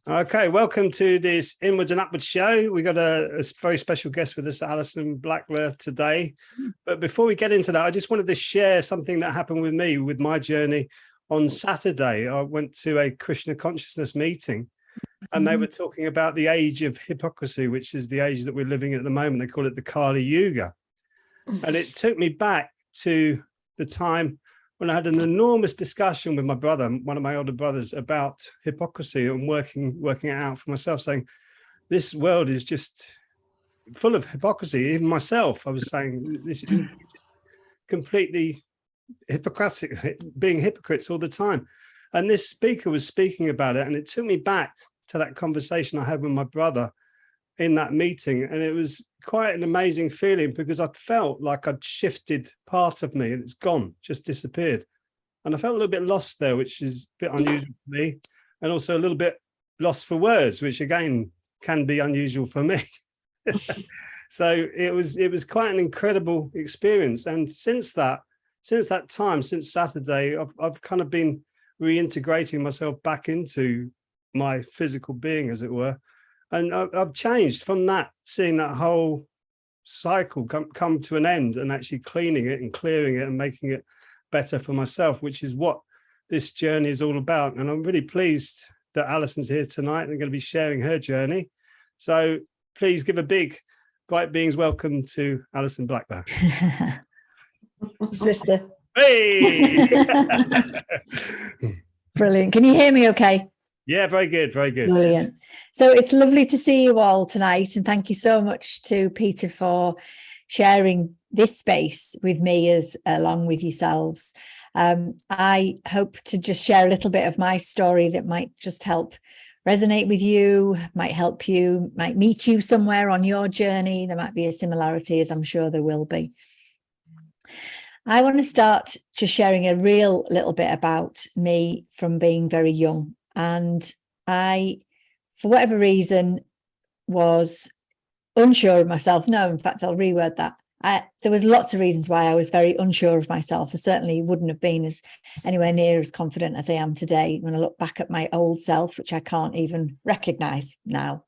Okay, welcome to this Inwards and Upwards show. We got a very special guest with us, Alison Blackler, today. But before we get into that, I just wanted to share something that happened with me with my journey. On Saturday, I went to a Krishna consciousness meeting, and they were talking about the age of hypocrisy, which is the age that we're living in at the moment. They call it the Kali Yuga. And it took me back to the time when I had an enormous discussion with my brother, one of my older brothers, about hypocrisy and working it out for myself, saying, this world is just full of hypocrisy. Even myself, I was saying, this is just completely hypocritic, being hypocrites all the time. And this speaker was speaking about it, and it took me back to that conversation I had with my brother in that meeting. And it was quite an amazing feeling, because I felt like I'd shifted part of me and it's gone, just disappeared. And I felt a little bit lost there, which is a bit unusual for me, and also a little bit lost for words, which again can be unusual for me. So it was quite an incredible experience. And since that time, since Saturday, I've kind of been reintegrating myself back into my physical being, as it were. And I've changed from that, seeing that whole cycle come to an end, and actually cleaning it and clearing it and making it better for myself, which is what this journey is all about. And I'm really pleased that Alison's here tonight and going to be sharing her journey. So please give a big Bright Beings welcome to Alison Blackler. Sister. Hey! Brilliant. Can you hear me okay? Yeah, very good, very good. Brilliant. So it's lovely to see you all tonight, and thank you so much to Peter for sharing this space with me as along with yourselves. I hope to just share a little bit of my story that might just help resonate with you, might help you, might meet you somewhere on your journey. There might be a similarity, as I'm sure there will be. I want to start just sharing a real little bit about me from being very young. And I, for whatever reason, was unsure of myself. No, in fact, I'll reword that. There was lots of reasons why I was very unsure of myself. I certainly wouldn't have been anywhere near as confident as I am today when I look back at my old self, which I can't even recognize now.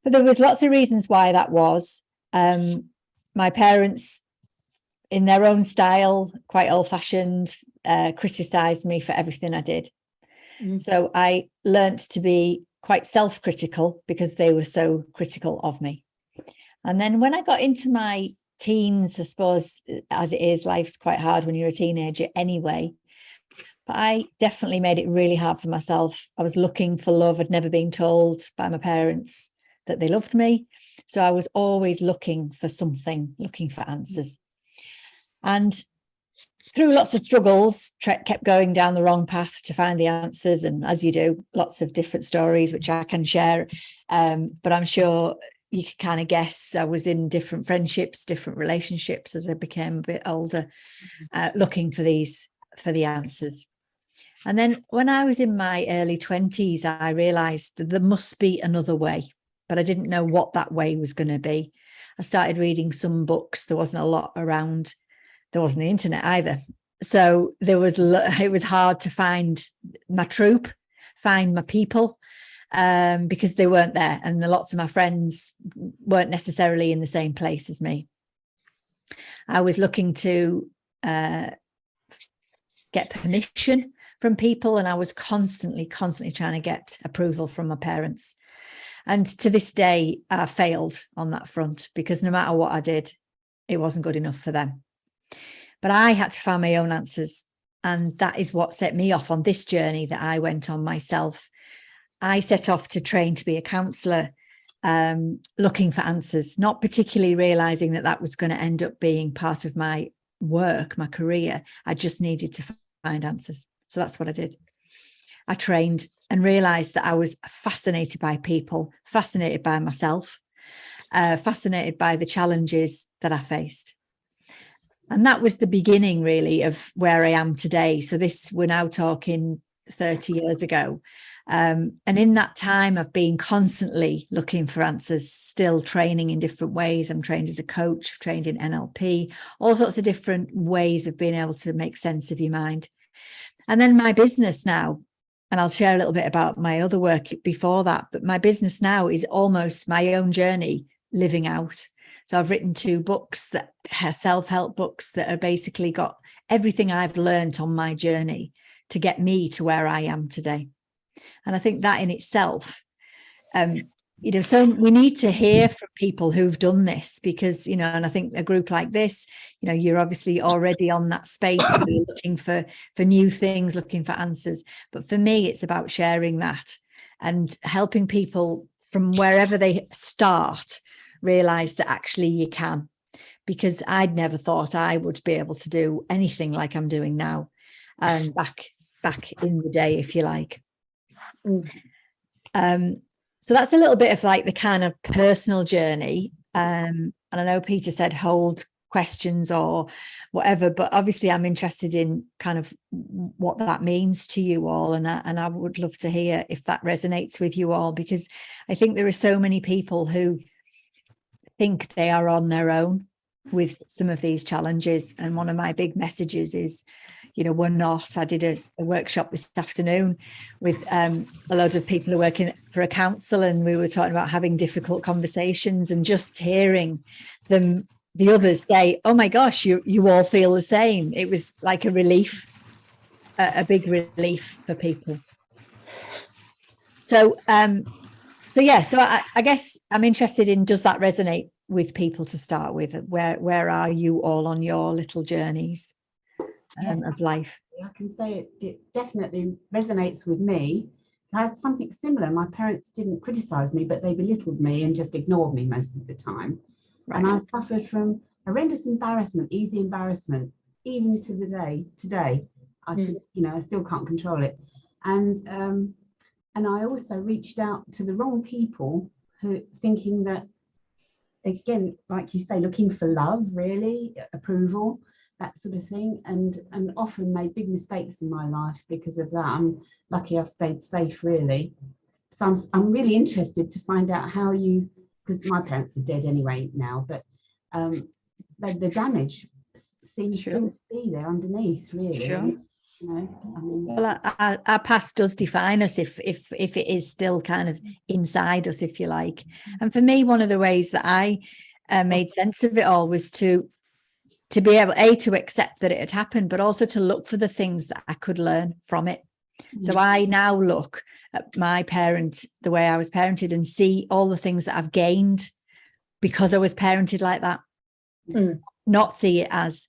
But there was lots of reasons why that was. My parents, in their own style, quite old-fashioned, criticized me for everything I did. So I learnt to be quite self-critical because they were so critical of me. And then when I got into my teens, I suppose, as it is, life's quite hard when you're a teenager anyway. But I definitely made it really hard for myself. I was looking for love. I'd never been told by my parents that they loved me. So I was always looking for something, looking for answers. And through lots of struggles, kept going down the wrong path to find the answers. And as you do, lots of different stories, which I can share. But I'm sure you can kind of guess I was in different friendships, different relationships as I became a bit older, looking for the answers. And then when I was in my early 20s, I realized that there must be another way, but I didn't know what that way was going to be. I started reading some books. There wasn't a lot around. There wasn't the internet either. So it was hard to find my troop, find my people, because they weren't there. And lots of my friends weren't necessarily in the same place as me. I was looking to get permission from people, and I was constantly trying to get approval from my parents. And to this day, I failed on that front, because no matter what I did, it wasn't good enough for them. But I had to find my own answers. And that is what set me off on this journey that I went on myself. I set off to train to be a counsellor, looking for answers, not particularly realising that that was going to end up being part of my work, my career. I just needed to find answers. So that's what I did. I trained and realised that I was fascinated by people, fascinated by myself, fascinated by the challenges that I faced. And that was the beginning, really, of where I am today. So we're now talking 30 years ago. And in that time, I've been constantly looking for answers, still training in different ways. I'm trained as a coach, trained in NLP, all sorts of different ways of being able to make sense of your mind. And then my business now, and I'll share a little bit about my other work before that, but my business now is almost my own journey living out. So I've written 2 books that are self-help books that are basically got everything I've learned on my journey to get me to where I am today. And I think that in itself, so we need to hear from people who've done this, because, and I think a group like this, you're obviously already on that space where you're looking for new things, looking for answers. But for me, it's about sharing that and helping people from wherever they start realize that actually you can, because I'd never thought I would be able to do anything like I'm doing now, back in the day, if you like. So that's a little bit of like the kind of personal journey. And I know Peter said hold questions or whatever, but obviously I'm interested in kind of what that means to you all. And I would love to hear if that resonates with you all, because I think there are so many people who think they are on their own with some of these challenges. And one of my big messages is, we're not. I did a workshop this afternoon with a lot of people who are working for a council, and we were talking about having difficult conversations, and just hearing the others say, oh my gosh, you all feel the same. It was like a relief, a big relief for people. So I guess I'm interested in, does that resonate with people to start with? Where are you all on your little journeys of life? I can say it definitely resonates with me. I had something similar. My parents didn't criticize me, but they belittled me and just ignored me most of the time. Right. And I suffered from horrendous embarrassment, easy embarrassment, even to the day today. I still can't control it. And I also reached out to the wrong people, who thinking that, again, like you say, looking for love, really, approval, that sort of thing, and often made big mistakes in my life because of that. I'm lucky I've stayed safe, really. So I'm really interested to find out how you, because my parents are dead anyway now, but the damage seems still to be there underneath, really. Sure. Well, our past does define us if it is still kind of inside us, if you like. And for me, one of the ways that I made sense of it all was to be able to accept that it had happened, but also to look for the things that I could learn from it. So I now look at my parent, the way I was parented, and see all the things that I've gained because I was parented like that. Not see it as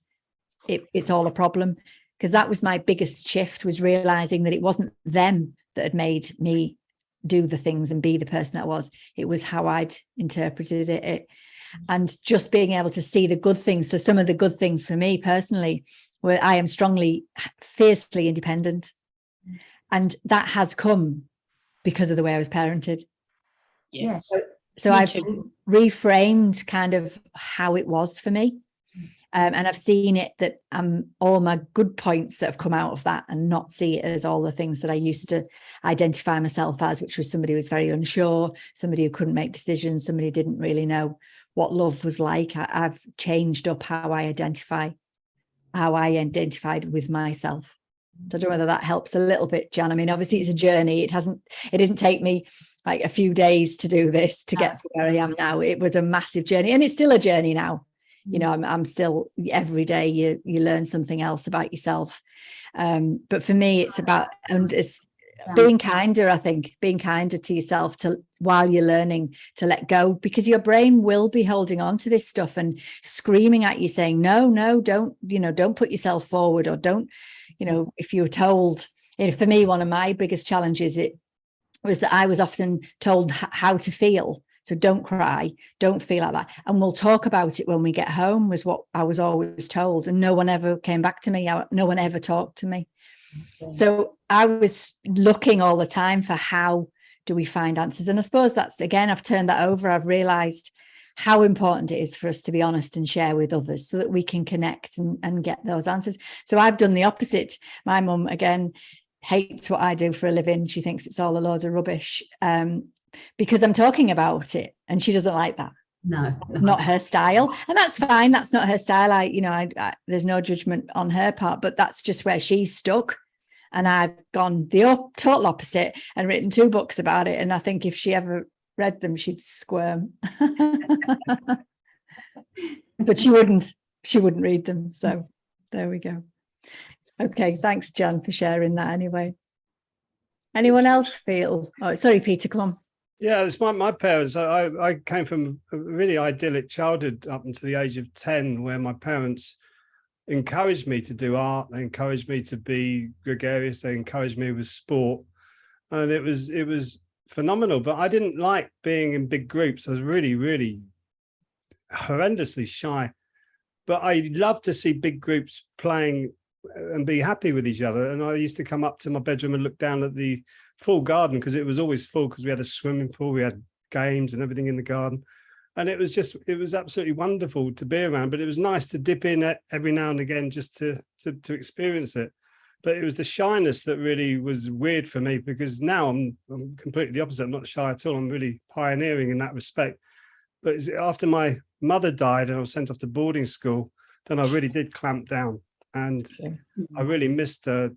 it's all a problem. Because that was my biggest shift, was realizing that it wasn't them that had made me do the things and be the person that I was. It was how I'd interpreted it. And just being able to see the good things. So some of the good things for me personally, where I am fiercely independent. And that has come because of the way I was parented. Yes. So I've reframed kind of how it was for me. And I've seen it that all my good points that have come out of that, and not see it as all the things that I used to identify myself as, which was somebody who was very unsure, somebody who couldn't make decisions, somebody who didn't really know what love was like. I've changed up how I identified with myself. So I don't know whether that helps a little bit, Jan. I mean, obviously it's a journey. It didn't take me like a few days to do this, to get to where I am now. It was a massive journey, and it's still a journey now. I'm still, every day you learn something else about yourself. But for me, it's about, and it's being kinder, I think, being kinder to yourself while you're learning to let go, because your brain will be holding on to this stuff and screaming at you saying, no, don't put yourself forward, or don't, if you're told, for me, one of my biggest challenges, it was that I was often told how to feel. So don't cry, don't feel like that. And we'll talk about it when we get home, was what I was always told. And no one ever came back to me. No one ever talked to me. Okay. So I was looking all the time for, how do we find answers? And I suppose that's, again, I've turned that over. I've realized how important it is for us to be honest and share with others, so that we can connect and get those answers. So I've done the opposite. My mum, again, hates what I do for a living. She thinks it's all a load of rubbish. Because I'm talking about it, and she doesn't like that. No. Not her style, and that's fine. That's not her style. I there's no judgment on her part, but that's just where she's stuck. And I've gone the total opposite and written 2 books about it. And I think if she ever read them, she'd squirm. But she wouldn't read them. So there we go. Okay, thanks, Jan, for sharing that anyway. Anyone else feel? Oh, sorry, Peter, come on. Yeah, it's my parents. I came from a really idyllic childhood up until the age of 10, where my parents encouraged me to do art. They encouraged me to be gregarious. They encouraged me with sport, and it was phenomenal. But I didn't like being in big groups. I was really, really horrendously shy. But I loved to see big groups playing and be happy with each other. And I used to come up to my bedroom and look down at the full garden, because it was always full, because we had a swimming pool, we had games and everything in the garden. And it was absolutely wonderful to be around. But it was nice to dip in every now and again just to experience it. But it was the shyness that really was weird for me, because now I'm completely the opposite. I'm not shy at all. I'm really pioneering in that respect. But after my mother died and I was sent off to boarding school, then I really did clamp down, and I really missed her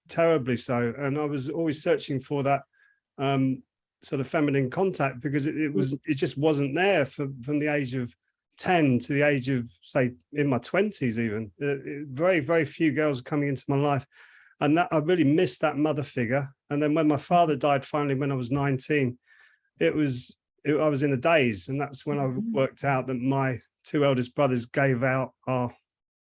terribly so. And I was always searching for that sort of feminine contact, because it just wasn't there from the age of 10 to the age of, say, in my 20s even. Very, very few girls coming into my life. And that I really missed that mother figure. And then when my father died finally, when I was 19, I was in a daze. And that's when I worked out that my 2 eldest brothers gave out our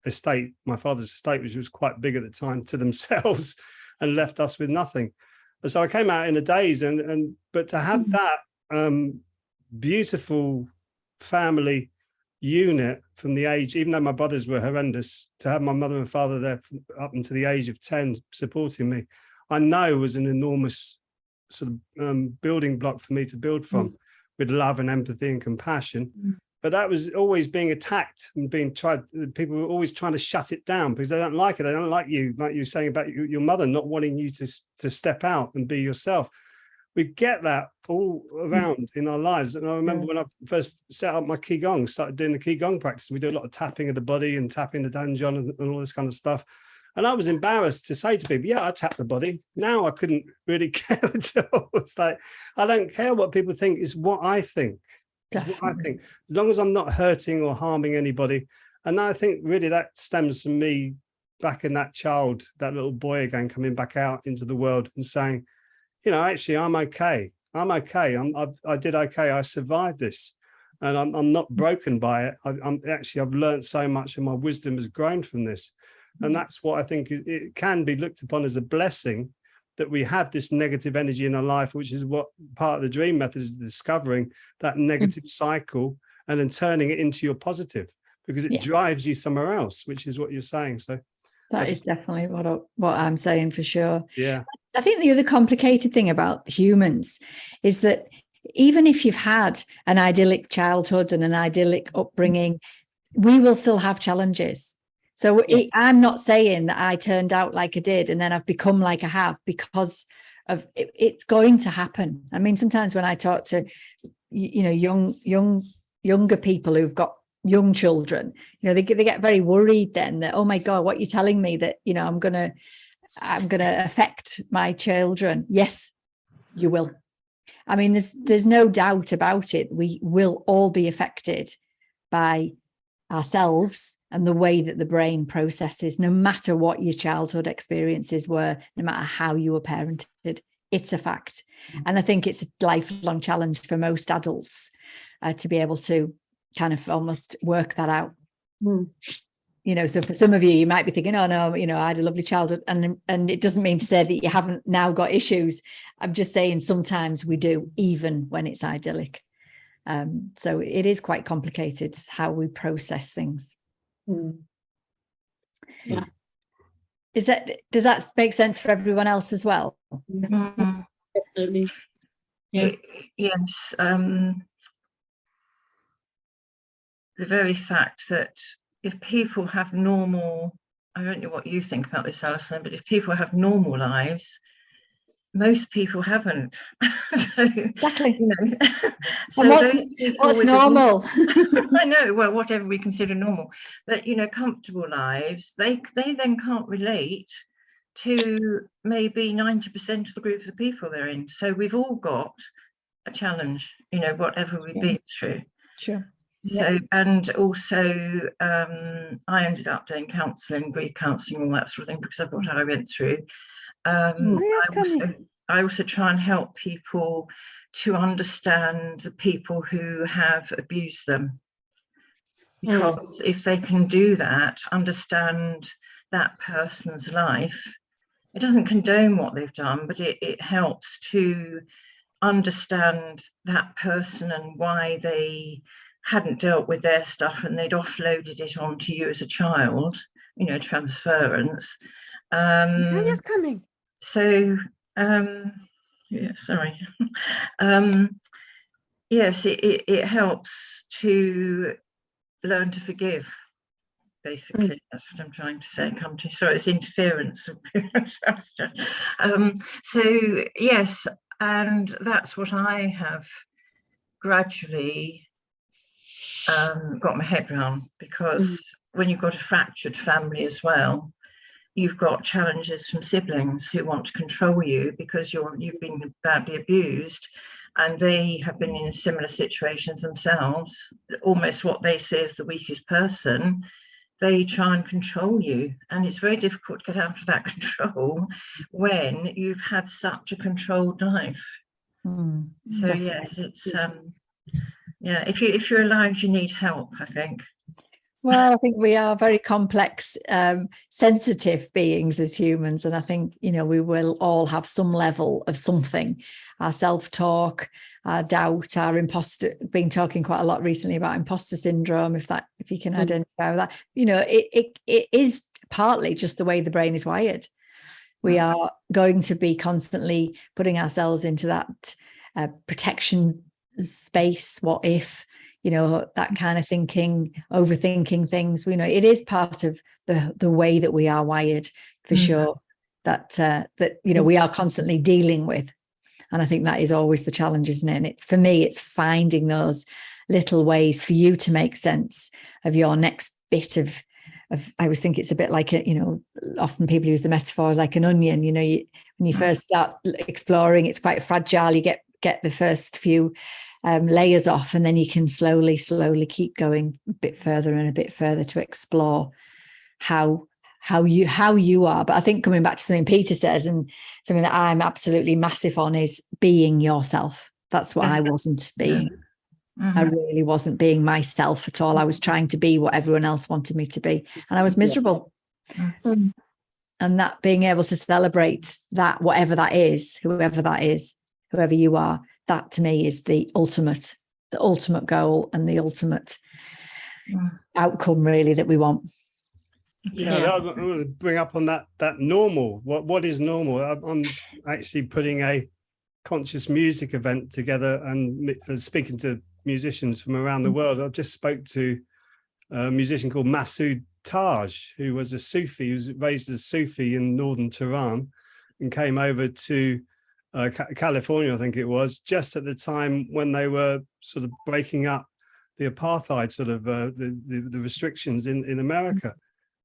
estate, my father's estate, which was quite big at the time, to themselves, and left us with nothing. And so I came out in a daze, but to have that beautiful family unit from the age, even though my brothers were horrendous, to have my mother and father there up until the age of 10 supporting me, I know was an enormous sort of building block for me to build from, with love and empathy and compassion. But that was always being attacked and being tried. People were always trying to shut it down because they don't like it. They don't like you, like you were saying about your mother not wanting you to step out and be yourself. We get that all around in our lives. And I remember when I first set up my Ki Gong, started doing the Ki Gong practice. We do a lot of tapping of the body and tapping the danjon and all this kind of stuff. And I was embarrassed to say to people, yeah, I tap the body. Now I couldn't really care at all. It's like, I don't care what people think, it's what I think. What I think, as long as I'm not hurting or harming anybody. And I think really that stems from me back in that child, that little boy again, coming back out into the world and saying, you know, actually, I'm okay. I'm okay. I did okay. I survived this, and I'm not broken by it. I've learned so much, and my wisdom has grown from this. And that's what I think it can be looked upon as a blessing, that we have this negative energy in our life, which is what part of the dream method is, discovering that negative cycle and then turning it into your positive, because it drives you somewhere else, which is what you're saying. So that is definitely what I'm saying, for sure. Yeah. I think the other complicated thing about humans is that even if you've had an idyllic childhood and an idyllic upbringing, we will still have challenges. So I'm not saying that I turned out like I did and then I've become like I have, because of it's going to happen. I mean, sometimes when I talk to, you know, younger people who've got young children, you know, they get very worried then that, oh my God, what you're telling me that, you know, I'm gonna affect my children. Yes, you will. I mean, there's no doubt about it. We will all be affected by ourselves and the way that the brain processes, no matter what your childhood experiences were, no matter how you were parented. It's a fact. And I think it's a lifelong challenge for most adults to be able to kind of almost work that out. You know, so for some of you, you might be thinking, oh no, you know, I had a lovely childhood, and it doesn't mean to say that you haven't now got issues. I'm just saying sometimes we do, even when it's idyllic. So it is quite complicated how we process things. Yeah. Does that make sense for everyone else as well? Definitely. Yeah. Yes. The very fact that if people have normal, I don't know what you think about this, Alison, but if people have normal lives, most people haven't. So, exactly. You know, so what's normal? I know, well, whatever we consider normal, but you know, comfortable lives, they then can't relate to maybe 90% of the group of the people they're in. So we've all got a challenge, you know, whatever we've been through. Sure. So, and also I ended up doing counselling, grief counselling, all that sort of thing, because of what I went through. I also try and help people to understand the people who have abused them. Because if they can do that, understand that person's life, it doesn't condone what they've done, but it helps to understand that person and why they hadn't dealt with their stuff and they'd offloaded it onto you as a child, you know, transference. Just coming. So, yeah, sorry. Yes, it helps to learn to forgive. Basically, that's what I'm trying to say. Come to, sorry, it's interference. So yes, and that's what I have gradually got my head around, because when you've got a fractured family as well, you've got challenges from siblings who want to control you because you've been badly abused, and they have been in similar situations themselves. Almost what they see as the weakest person, they try and control you, and it's very difficult to get out of that control when you've had such a controlled life. So definitely. yes, it's yeah, if you're alive, you need help, I think. Well, I think we are very complex, sensitive beings as humans. And I think, you know, we will all have some level of something, our self-talk, our doubt, our imposter, been talking quite a lot recently about imposter syndrome, if you can identify with that. You know, it is partly just the way the brain is wired. We are going to be constantly putting ourselves into that protection space. What if? You know, that kind of thinking, overthinking things. You know, it is part of the way that we are wired, for sure, that you know, we are constantly dealing with. And I think that is always the challenge, isn't it? And it's, for me, it's finding those little ways for you to make sense of your next bit of I always think it's a bit like, you know, often people use the metaphor like an onion. You know, when you first start exploring, it's quite fragile. You get the first few layers off, and then you can slowly keep going a bit further and a bit further to explore how you are. But I think coming back to something Peter says, and something that I'm absolutely massive on, is being yourself. That's what I wasn't being. I really wasn't being myself at all. I was trying to be what everyone else wanted me to be, and I was miserable. And that, being able to celebrate that, whatever that is, whoever you are, that to me is the ultimate goal and the ultimate outcome, really, that we want. Yeah, I want to bring up on that normal. What is normal? I'm actually putting a conscious music event together and speaking to musicians from around the world. I just spoke to a musician called Masood Taj, who was a Sufi, who was raised as a Sufi in northern Tehran, and came over to California, I think it was, just at the time when they were sort of breaking up the apartheid, sort of the restrictions in America.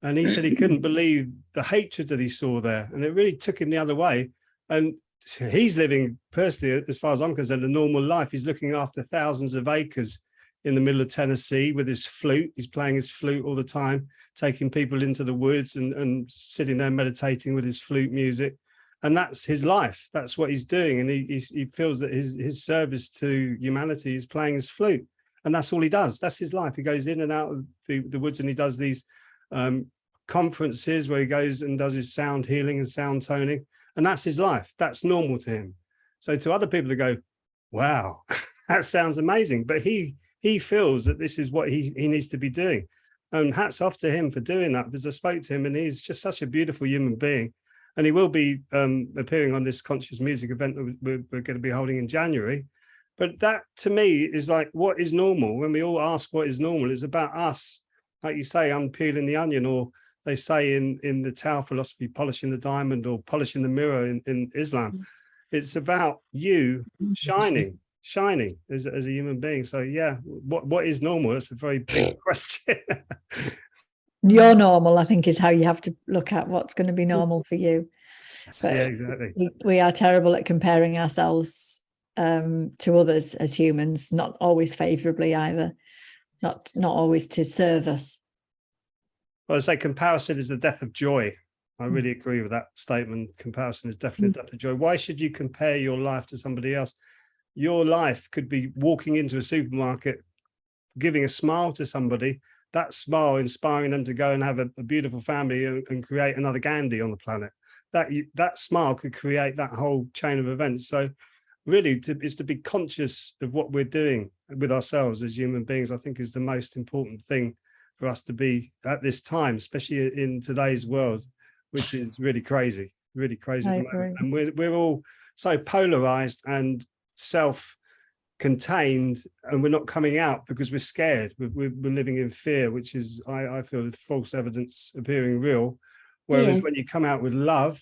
And he said he couldn't believe the hatred that he saw there, and it really took him the other way. And he's living, personally, as far as I'm concerned, a normal life. He's looking after thousands of acres in the middle of Tennessee with his flute. He's playing his flute all the time, taking people into the woods and sitting there meditating with his flute music. And that's his life. That's what he's doing. And he feels that his service to humanity is playing his flute. And that's all he does. That's his life. He goes in and out of the woods, and he does these conferences where he goes and does his sound healing and sound toning. And that's his life. That's normal to him. So to other people that go, wow, that sounds amazing. But he feels that this is what he needs to be doing. And hats off to him for doing that, because I spoke to him and he's just such a beautiful human being. And he will be appearing on this conscious music event that we're going to be holding in January. But that, to me, is like, what is normal? When we all ask what is normal, it's about us, like you say, unpeeling the onion, or they say in the Tao philosophy, polishing the diamond or polishing the mirror in Islam. It's about you shining as a human being. So yeah, what is normal? That's a very big question. Your normal, I think, is how you have to look at what's going to be normal for you. But Yeah, exactly. we are terrible at comparing ourselves to others as humans, not always favorably either, not always to serve us. Well, I say comparison is the death of joy. I really agree with that statement. Comparison is definitely the death of joy. Why should you compare your life to somebody else? Your life could be walking into a supermarket, giving a smile to somebody, that smile inspiring them to go and have a beautiful family and create another Gandhi on the planet. That smile could create that whole chain of events. So really is to be conscious of what we're doing with ourselves as human beings, I think is the most important thing for us to be at this time, especially in today's world, which is really crazy at the moment. And we're all so polarized and self-contained, and we're not coming out because we're scared. We're living in fear, which is, I feel, false evidence appearing real. Whereas when you come out with love,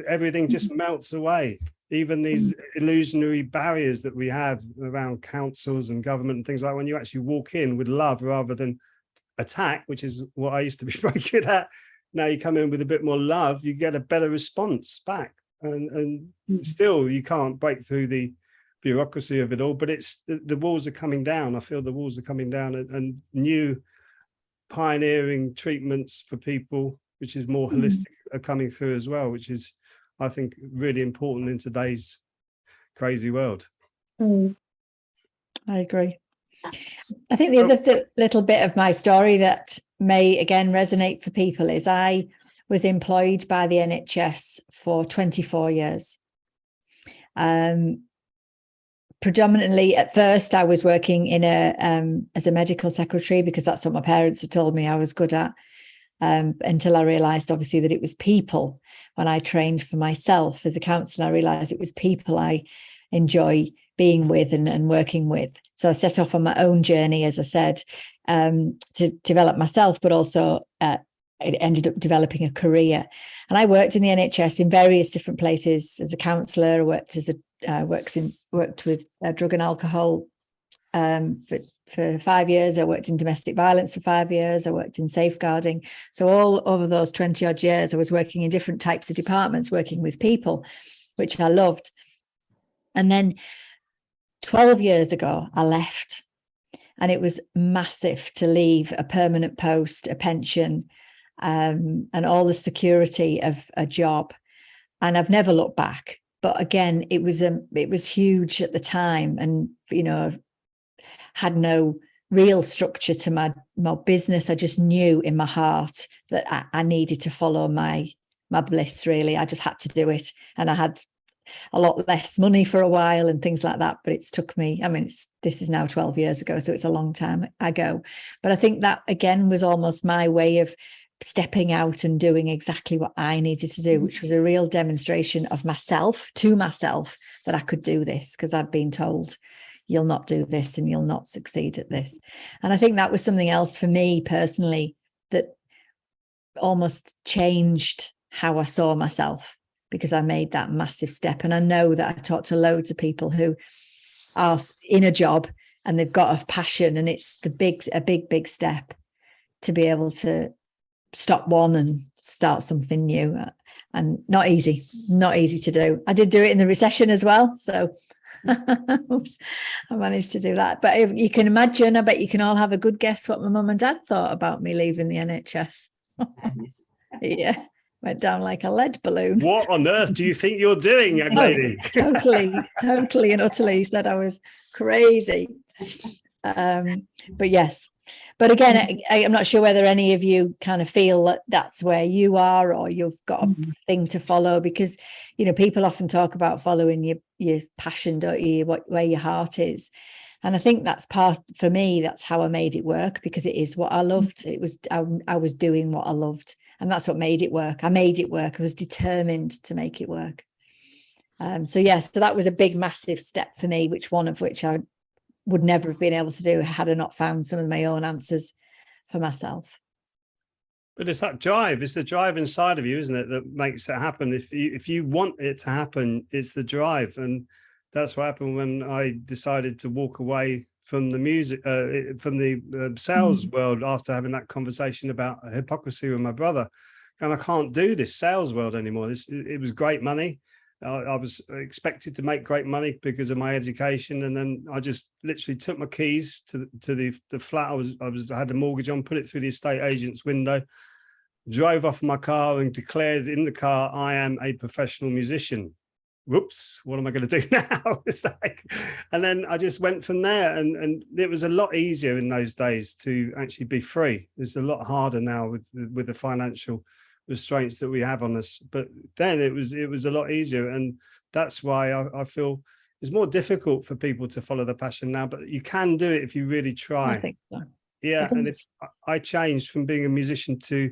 everything just melts away. Even these illusionary barriers that we have around councils and government and things like, when you actually walk in with love rather than attack, which is what I used to be very good at. Now you come in with a bit more love, you get a better response back. And still you can't break through the bureaucracy of it all, but it's the walls are coming down. I feel the walls are coming down, and new pioneering treatments for people, which is more holistic, are coming through as well, which is, I think, really important in today's crazy world. I agree. I think the other little bit of my story that may again resonate for people is I was employed by the NHS for 24 years. Predominantly at first I was working in as a medical secretary, because that's what my parents had told me I was good at, until I realized obviously that it was people. When I trained for myself as a counsellor, I realized it was people I enjoy being with and working with. So I set off on my own journey, as I said, to develop myself, but also it ended up developing a career. And I worked in the NHS in various different places as a counsellor. I worked worked with drug and alcohol for 5 years. I worked in domestic violence for 5 years. I worked in safeguarding. So all over those 20 odd years, I was working in different types of departments, working with people, which I loved. And then 12 years ago, I left, and it was massive to leave a permanent post, a pension, and all the security of a job. And I've never looked back. But again, it was huge at the time, and had no real structure to my business. I just knew in my heart that I needed to follow my bliss. Really, I just had to do it, and I had a lot less money for a while and things like that. But it's took me, this is now 12 years ago, so it's a long time ago. But I think that again was almost my way of stepping out and doing exactly what I needed to do, which was a real demonstration of myself to myself that I could do this, because I'd been told you'll not do this and you'll not succeed at this. And I think that was something else for me personally that almost changed how I saw myself, because I made that massive step. And I know that I talk to loads of people who are in a job and they've got a passion, and it's a big step to be able to stop one and start something new. And not easy to do. I did do it in the recession as well, so oops, I managed to do that. But if you can imagine, I bet you can all have a good guess what my mum and dad thought about me leaving the NHS. Yeah, went down like a lead balloon. What on earth do you think you're doing, young lady? Totally and utterly said I was crazy. But yes. But again, I'm not sure whether any of you kind of feel that that's where you are, or you've got a thing to follow, because, people often talk about following your passion, don't you, where your heart is. And I think that's for me, that's how I made it work, because it is what I loved. It was, I was doing what I loved, and that's what made it work. I made it work. I was determined to make it work. So that was a big, massive step for me, one of which I would never have been able to do had I not found some of my own answers for myself. But it's that drive. It's the drive inside of you, isn't it, that makes it happen. If you want it to happen, it's the drive. And that's what happened when I decided to walk away from the music, from the sales world, after having that conversation about hypocrisy with my brother. and I can't do this sales world anymore. It was great money. I was expected to make great money because of my education, and then I just literally took my keys to the flat I had the mortgage on, put it through the estate agent's window, drove off in my car and declared in the car, I am a professional musician. Whoops, what am I going to do now? It's like, and then I just went from there, and it was a lot easier in those days to actually be free. It's a lot harder now with the financial restraints that we have on us, but then it was a lot easier, and that's why I feel it's more difficult for people to follow the passion now, but you can do it if you really try. I think so. Yeah, and if I changed from being a musician to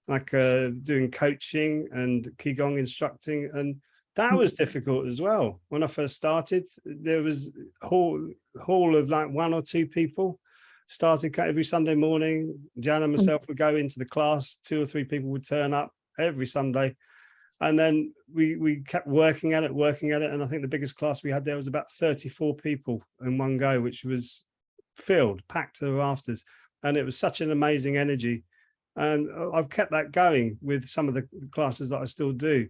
like doing coaching and Ki Gong instructing, and that was difficult as well. When I first started, there was a hall of like 1 or 2 people. Started every Sunday morning. Jan and myself would go into the class. 2 or 3 people would turn up every Sunday, and then we kept working at it. And I think the biggest class we had there was about 34 people in one go, which was filled, packed to the rafters, and it was such an amazing energy. And I've kept that going with some of the classes that I still do,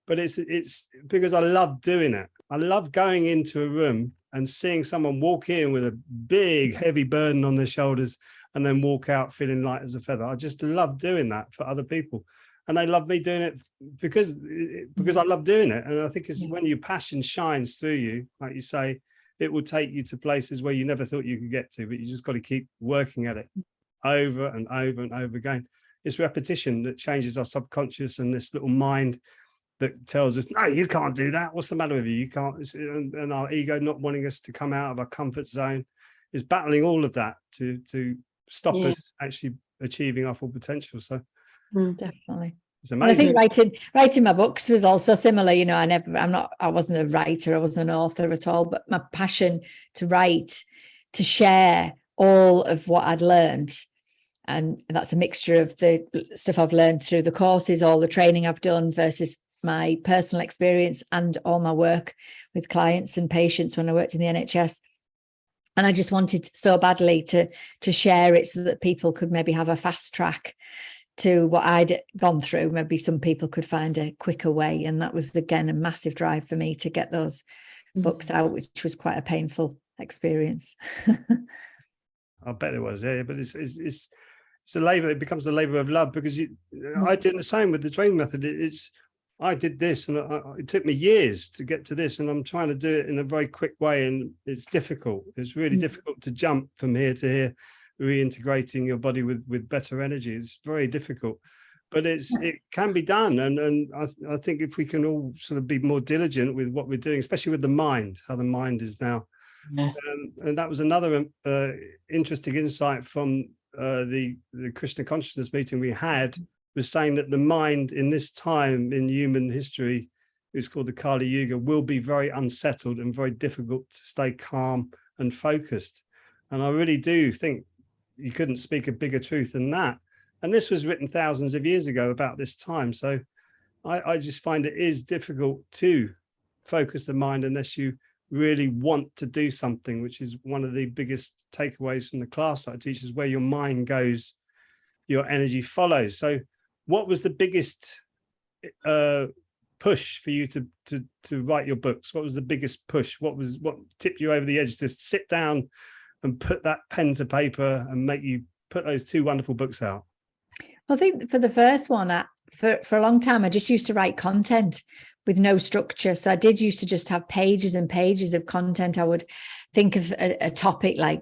but it's because I love doing it. I love going into a room and seeing someone walk in with a big, heavy burden on their shoulders and then walk out feeling light as a feather. I just love doing that for other people. And they love me doing it because I love doing it. And I think it's when your passion shines through you, like you say, it will take you to places where you never thought you could get to, but you just got to keep working at it over and over and over again. It's repetition that changes our subconscious, and this little mind that tells us, no, you can't do that. What's the matter with you? You can't. And our ego not wanting us to come out of our comfort zone is battling all of that to stop us actually achieving our full potential. So definitely. It's amazing. I think writing my books was also similar. You know, I wasn't a writer, I wasn't an author at all, but my passion to write, to share all of what I'd learned. And that's a mixture of the stuff I've learned through the courses, all the training I've done versus my personal experience and all my work with clients and patients when I worked in the NHS. And I just wanted so badly to share it so that people could maybe have a fast track to what I'd gone through. Maybe some people could find a quicker way. And that was, again, a massive drive for me to get those books out, which was quite a painful experience. I bet it was, yeah. But it's a labor. It becomes a labor of love, because I did the same with the training method. I did this, and it took me years to get to this, and I'm trying to do it in a very quick way, and it's difficult. It's really difficult to jump from here to here, reintegrating your body with better energy. It's very difficult, but it can be done. And I think if we can all sort of be more diligent with what we're doing, especially with the mind, how the mind is now. And that was another interesting insight from the Krishna consciousness meeting we had, was saying that the mind in this time in human history, is called the Kali Yuga, will be very unsettled and very difficult to stay calm and focused. And I really do think you couldn't speak a bigger truth than that. And this was written thousands of years ago about this time. So I just find it is difficult to focus the mind unless you really want to do something, which is one of the biggest takeaways from the class that I teach, is where your mind goes, your energy follows. So what was the biggest push for you to write your books? What was the biggest push? What tipped you over the edge to sit down and put that pen to paper and make you put those 2 wonderful books out? I think for the first one, for a long time, I just used to write content with no structure. So I did used to just have pages and pages of content. I would think of a topic like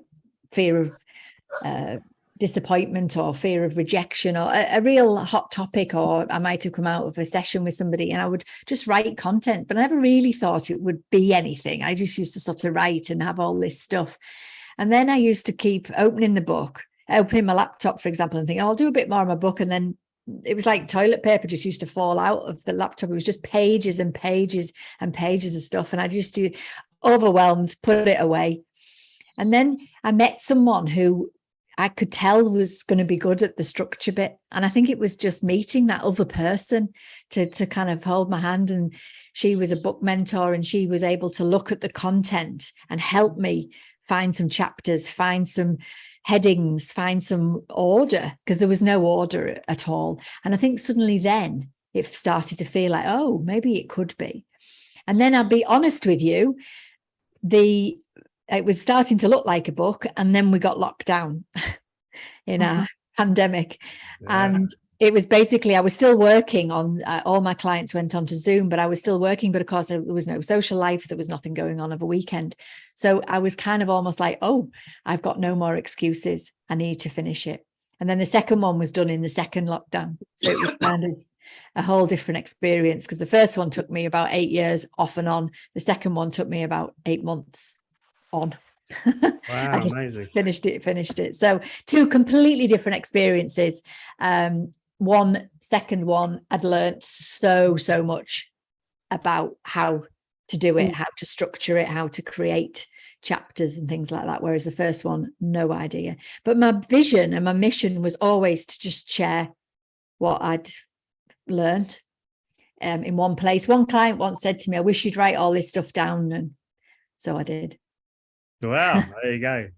fear of disappointment or fear of rejection, or a real hot topic, or I might have come out of a session with somebody, and I would just write content, but I never really thought it would be anything. I just used to sort of write and have all this stuff. And then I used to keep opening my laptop, for example, and think, I'll do a bit more on my book. And then it was like toilet paper just used to fall out of the laptop. It was just pages and pages and pages of stuff. And I just overwhelmed, put it away. And then I met someone who I could tell was going to be good at the structure bit. And I think it was just meeting that other person to kind of hold my hand. And she was a book mentor, and she was able to look at the content and help me find some chapters, find some headings, find some order, because there was no order at all. And I think suddenly then it started to feel like, oh, maybe it could be. And then I'll be honest with you, it was starting to look like a book, and then we got locked down in a pandemic. Yeah. And it was basically, I was still working on, all my clients went onto Zoom, but I was still working. But of course, there was no social life. There was nothing going on over weekend. So I was kind of almost like, oh, I've got no more excuses. I need to finish it. And then the second one was done in the second lockdown. So it was kind of a whole different experience, because the first one took me about 8 years off and on. The second one took me about 8 months on. Wow, I just amazing. finished it. So 2 completely different experiences. Second one, I'd learned so much about how to do it, how to structure it, how to create chapters and things like that. Whereas the first one, no idea. But my vision and my mission was always to just share what I'd learned in one place. One client once said to me, I wish you'd write all this stuff down. And so I did. Wow, there you go.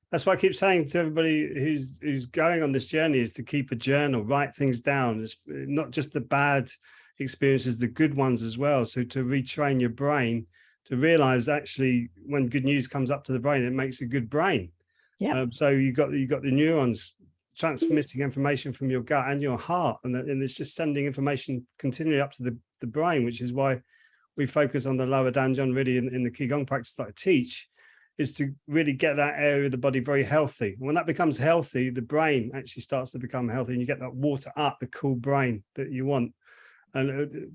That's what I keep saying to everybody who's going on this journey, is to keep a journal, write things down. It's not just the bad experiences, the good ones as well. So to retrain your brain to realize, actually, when good news comes up to the brain, it makes a good brain. Yeah. So you got the neurons transmitting information from your gut and your heart, and it's just sending information continually up to the brain, which is why we focus on the lower danjon really in the Ki Gong practice that I teach, is to really get that area of the body very healthy. When that becomes healthy, the brain actually starts to become healthy, and you get that water up, the cool brain that you want. And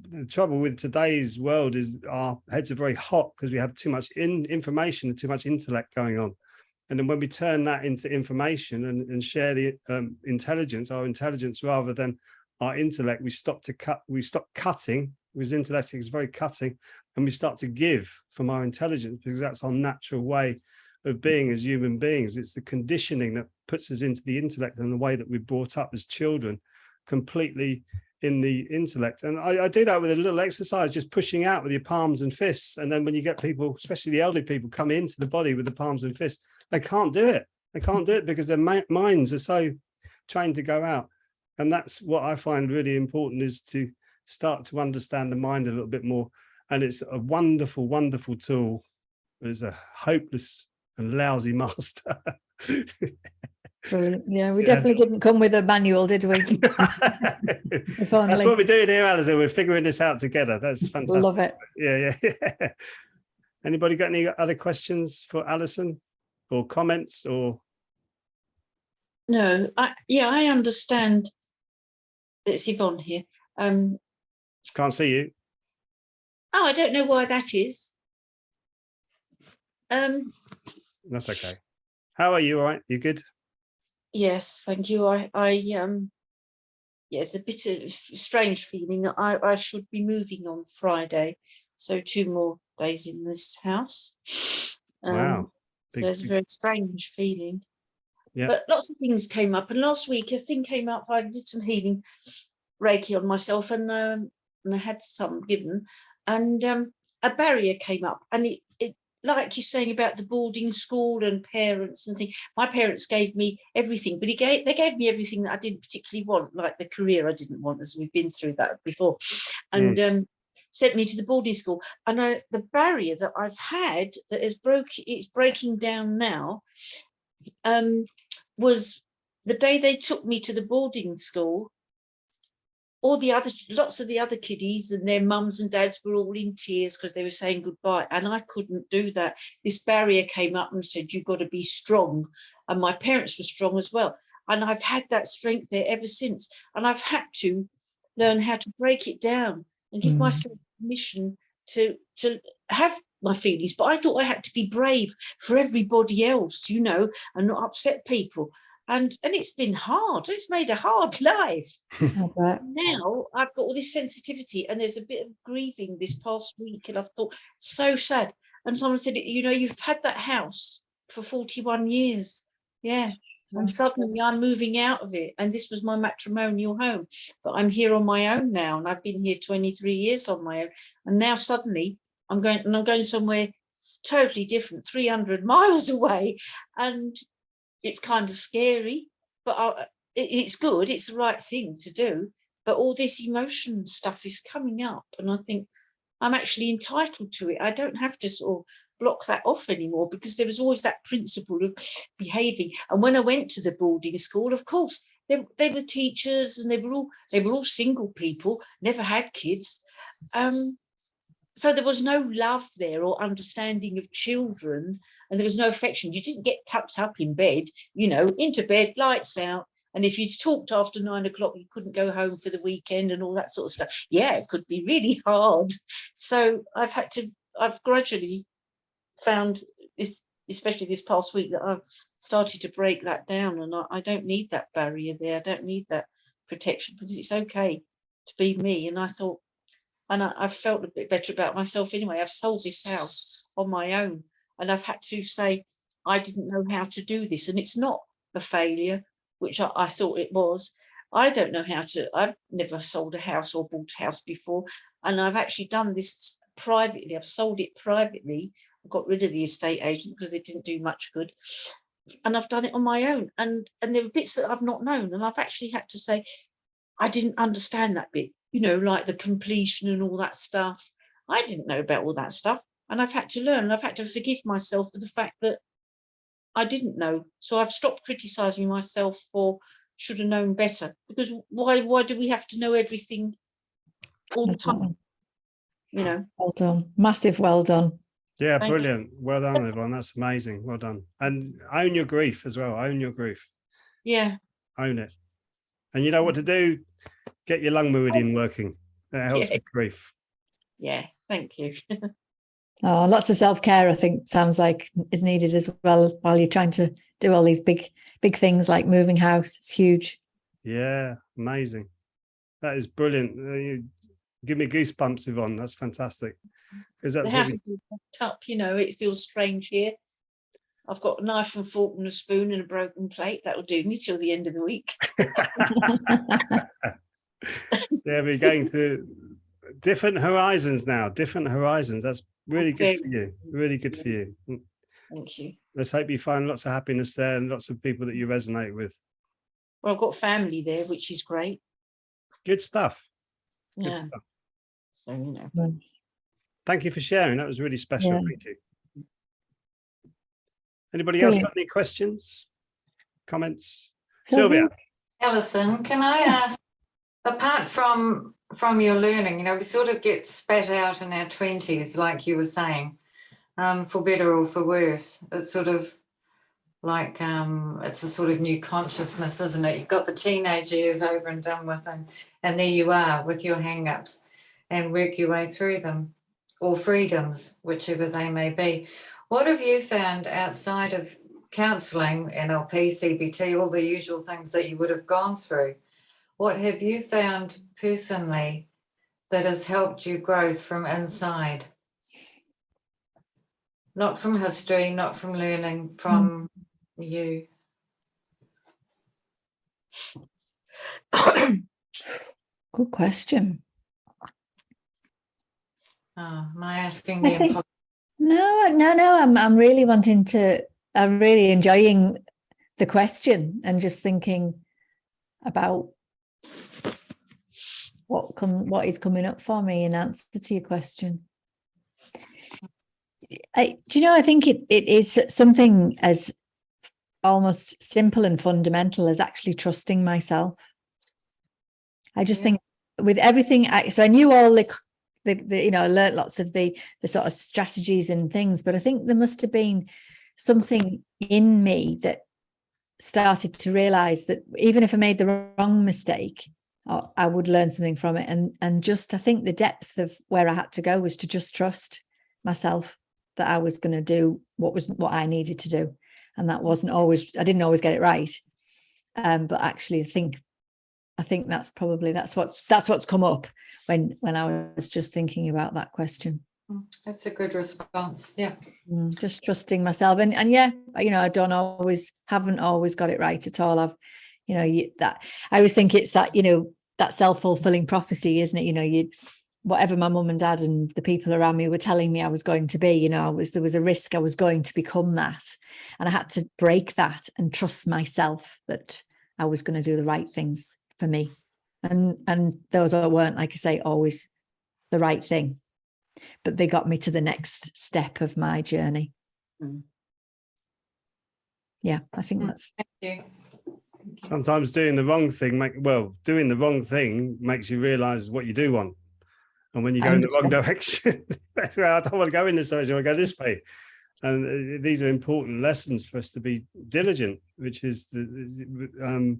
the trouble with today's world is our heads are very hot because we have too much information and too much intellect going on. And then when we turn that into information and share the our intelligence rather than our intellect, we stop cutting, because intellect is very cutting, and we start to give from our intelligence, because that's our natural way of being as human beings. It's the conditioning that puts us into the intellect and the way that we're brought up as children, completely in the intellect. And I do that with a little exercise, just pushing out with your palms and fists. And then when you get people, especially the elderly people, come into the body with the palms and fists, they can't do it. They can't do it because their minds are so trained to go out. And that's what I find really important, is to start to understand the mind a little bit more. And it's a wonderful, wonderful tool. It's a hopeless and lousy master. Brilliant. Yeah, we definitely didn't come with a manual, did we? That's what we're doing here, Alison. We're figuring this out together. That's fantastic. Love it. Yeah. Anybody got any other questions for Alison, or comments, or? No, I understand. It's Yvonne here. Can't see you. Oh, I don't know why that is. That's okay. How are you? All right? You good? Yes, thank you. Yeah, it's a bit of a strange feeling. I should be moving on Friday, so 2 more days in this house. Wow. So it's a very strange feeling. Yeah. But lots of things came up, and last week a thing came up. I did some healing Reiki on myself, and I had some given, and a barrier came up, and it like you're saying about the boarding school and parents and things. My parents gave me everything, but they gave me everything that I didn't particularly want, like the career I didn't want, as we've been through that before, and sent me to the boarding school. And the barrier that I've had that it's breaking down now, was the day they took me to the boarding school. Lots of the other kiddies and their mums and dads were all in tears because they were saying goodbye, and I couldn't do that. This barrier came up and said, you've got to be strong. And my parents were strong as well. And I've had that strength there ever since. And I've had to learn how to break it down and give myself permission to have my feelings. But I thought I had to be brave for everybody else, and not upset people. And it's been hard. It's made a hard life. Now I've got all this sensitivity, and there's a bit of grieving this past week, and I've thought, so sad. And someone said, you've had that house for 41 years. Yeah. And suddenly I'm moving out of it. And this was my matrimonial home. But I'm here on my own now. And I've been here 23 years on my own. And now suddenly I'm going somewhere totally different, 300 miles away. And it's kind of scary, but it's good. It's the right thing to do. But all this emotion stuff is coming up, and I think I'm actually entitled to it. I don't have to sort of block that off anymore, because there was always that principle of behaving. And when I went to the boarding school, of course, they were teachers, and they were all single people, never had kids. So there was no love there or understanding of children, and there was no affection. You didn't get tucked up in bed, into bed, lights out. And if you talked after 9 o'clock, you couldn't go home for the weekend and all that sort of stuff. Yeah, it could be really hard. So I've gradually found this, especially this past week, that I've started to break that down, and I don't need that barrier there. I don't need that protection, because it's okay to be me. And I thought, and I've felt a bit better about myself anyway. I've sold this house on my own, and I've had to say, I didn't know how to do this. And it's not a failure, which I thought it was. I don't know how to. I've never sold a house or bought a house before. And I've actually done this privately. I've sold it privately. I got rid of the estate agent because they didn't do much good. And I've done it on my own. And there were bits that I've not known. And I've actually had to say, I didn't understand that bit, like the completion and all that stuff. I didn't know about all that stuff. And I've had to learn, and I've had to forgive myself for the fact that I didn't know. So I've stopped criticizing myself for should have known better, because why do we have to know everything all the time? Well done. Massive well done. Yeah, brilliant. Well done, Yvonne. That's amazing. Well done. And own your grief as well. Own your grief. Yeah. Own it. And you know what to do? Get your lung meridian working. That helps with grief. Yeah, thank you. Oh, lots of self-care, I think, sounds like is needed as well, while you're trying to do all these big things like moving house. It's huge. Yeah, amazing. That is brilliant. You give me goosebumps, Yvonne. That's fantastic. Because that's the house is up, it feels strange here. I've got a knife and fork and a spoon and a broken plate. That will do me till the end of the week. Yeah, we're going through different horizons now. Different horizons. That's really good for you. Really good for you. Thank you. Let's hope you find lots of happiness there and lots of people that you resonate with. Well, I've got family there, which is great. Good stuff. Good Yeah. stuff. So, Thank you for sharing. That was really special. Yeah. Thank you. Anybody else got any questions, comments? Sylvia. Alison, can I ask, apart from your learning, we sort of get spat out in our 20s, like you were saying, for better or for worse. It's sort of like it's a sort of new consciousness, isn't it? You've got the teenage years over and done with, and there you are with your hang-ups, and work your way through them, or freedoms, whichever they may be. What have you found outside of counselling, NLP, CBT, all the usual things that you would have gone through? What have you found personally that has helped you grow from inside? Not from history, not from learning, from you. Good question. Oh, am I asking the impossible? No. I'm really I'm really enjoying the question and just thinking about what is coming up for me in answer to your question. I think it is something as almost simple and fundamental as actually trusting myself. I just think with everything, I knew all the I learned lots of the sort of strategies and things, but I think there must have been something in me that started to realize that even if I made the wrong mistake, I would learn something from it. And just, I think the depth of where I had to go was to just trust myself that I was going to do what I needed to do. And that wasn't always, I didn't always get it right. But actually I think that's what's come up when I was just thinking about that question. That's a good response. Yeah. Just trusting myself. And I haven't always got it right at all. I always think it's that, that self-fulfilling prophecy, isn't it? whatever my mum and dad and the people around me were telling me I was going to be, there was a risk I was going to become that. And I had to break that and trust myself that I was going to do the right things for me. And those weren't, like I say, always the right thing, but they got me to the next step of my journey. Yeah, I think that's. Thank you. Sometimes doing the wrong thing doing the wrong thing makes you realize what you do want. And when you go in the wrong 100%. direction, I don't want to go in this direction, I want to go this way. And these are important lessons for us to be diligent, which is the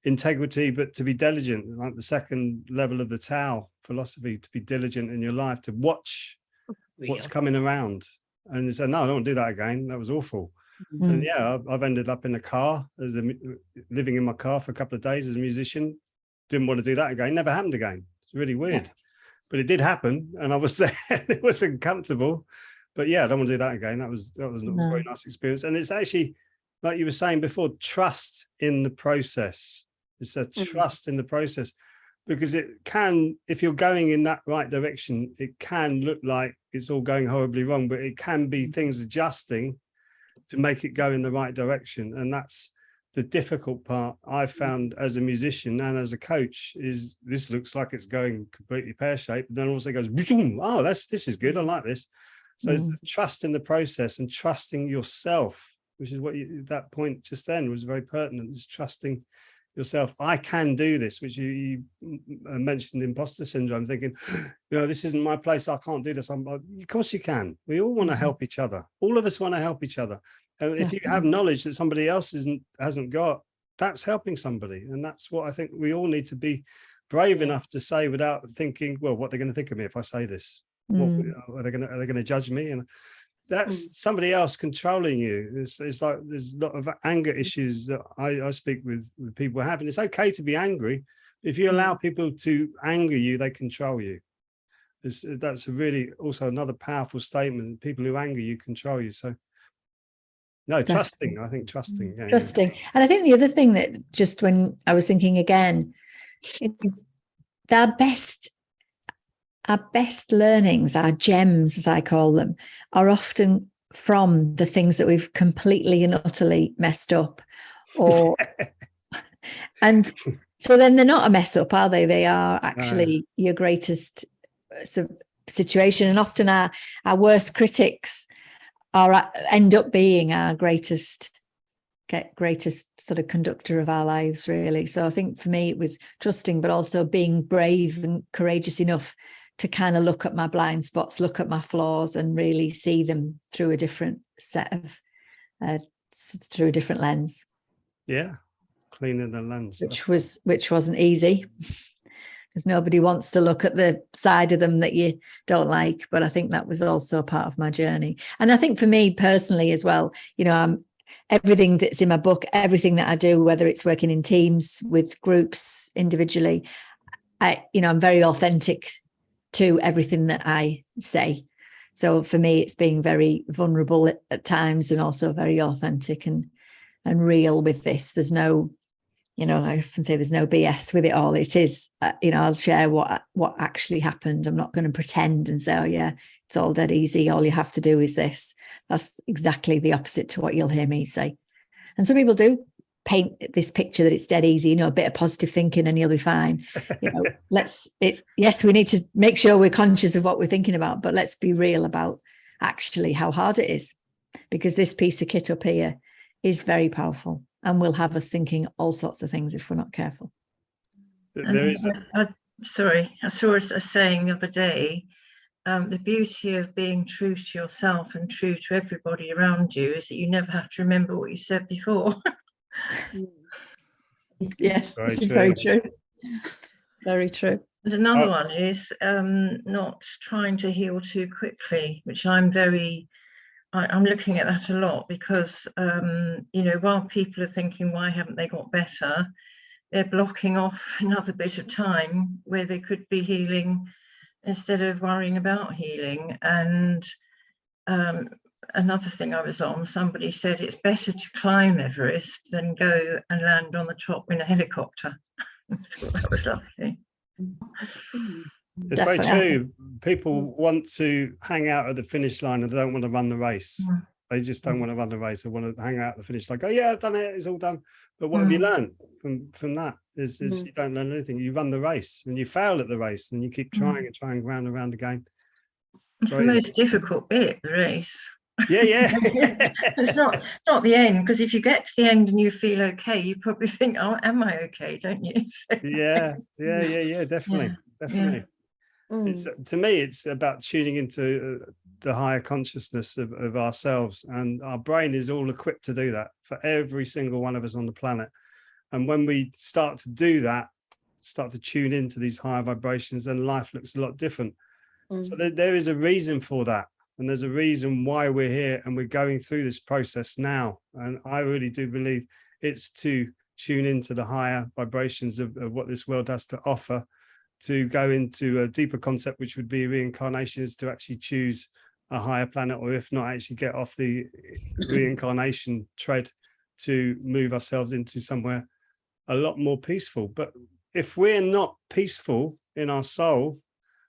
integrity, but to be diligent, like the second level of the Tao philosophy, to be diligent in your life, to watch what's coming around. And say, no, I don't want to do that again. That was awful. And yeah, I've ended up in a car, living in my car for a couple of days as a musician. Didn't want to do that again. Never happened again. It's really weird. Yeah. But it did happen, and I was there. It wasn't comfortable, but yeah, I don't want to do that again. That was not a very nice experience. And it's actually, like you were saying before, trust in the process. It's a trust in the process, because it can, if you're going in that right direction, it can look like it's all going horribly wrong, but it can be things adjusting to make it go in the right direction. And that's the difficult part I've found as a musician and as a coach, is this looks like it's going completely pear-shaped, but then also goes, oh, this is good, I like this. So it's the trust in the process and trusting yourself, which is what that point just then was very pertinent, is trusting yourself. I can do this, which you mentioned imposter syndrome, thinking, this isn't my place, I can't do this. Of course you can. We all want to help each other. All of us want to help each other. And if you have knowledge that somebody else hasn't got, that's helping somebody. And that's what I think we all need to be brave enough to say, without thinking, well, what they're going to think of me if I say this. What, are they going to judge me? And that's somebody else controlling you. It's like there's a lot of anger issues that I speak with people having. It's okay to be angry. If you allow people to anger you, they control you. That's really also another powerful statement. People who anger you control you. So no, trusting. I think trusting. Yeah, trusting. Yeah. And I think the other thing that, just when I was thinking again, is our best learnings, our gems, as I call them, are often from the things that we've completely and utterly messed up. And so then they're not a mess up, are they? They are actually your greatest situation. And often our worst critics end up being our greatest sort of conductor of our lives, really. So I think for me it was trusting, but also being brave and courageous enough to kind of look at my blind spots, look at my flaws, and really see them through a different set of through a different lens. Yeah, cleaner the lens, which wasn't easy, because nobody wants to look at the side of them that you don't like. But I think that was also part of my journey. And I think for me personally as well, everything that's in my book, everything that I do, whether it's working in teams, with groups, individually, I'm very authentic to everything that I say. So for me, it's being very vulnerable at times, and also very authentic and real with this. There's no, I often say there's no BS with it all. It is, I'll share what actually happened. I'm not going to pretend and say, oh yeah, it's all dead easy, all you have to do is this. That's exactly the opposite to what you'll hear me say. And some people do paint this picture that it's dead easy, a bit of positive thinking and you'll be fine. Yes, we need to make sure we're conscious of what we're thinking about, but let's be real about actually how hard it is, because this piece of kit up here is very powerful and will have us thinking all sorts of things if we're not careful. Sorry, I saw a saying the other day, the beauty of being true to yourself and true to everybody around you is that you never have to remember what you said before. Yes, this is very true. Very true. And another one is not trying to heal too quickly, which I'm looking at that a lot, because while people are thinking, why haven't they got better, they're blocking off another bit of time where they could be healing instead of worrying about healing. And another thing I was on, somebody said it's better to climb Everest than go and land on the top in a helicopter. I thought that was lovely. It's very true. People want to hang out at the finish line and they don't want to run the race. They just don't want to run the race. They want to hang out at the finish, like, oh yeah, I've done it, it's all done. But what have you learned from that? Is you don't learn anything. You run the race and you fail at the race and you keep trying and trying round and round again. It's the most difficult bit, the race. Yeah. It's not the end, because if you get to the end and you feel okay, you probably think, oh, am I okay, don't you? So, yeah, definitely. It's, to me, it's about tuning into the higher consciousness of ourselves, and our brain is all equipped to do that for every single one of us on the planet. And when we start to do that, start to tune into these higher vibrations, then life looks a lot different. So there is a reason for that. And there's a reason why we're here and we're going through this process now. And I really do believe it's to tune into the higher vibrations of what this world has to offer, to go into a deeper concept, which would be reincarnation, is to actually choose a higher planet, or if not, actually get off the reincarnation tread to move ourselves into somewhere a lot more peaceful. But if we're not peaceful in our soul,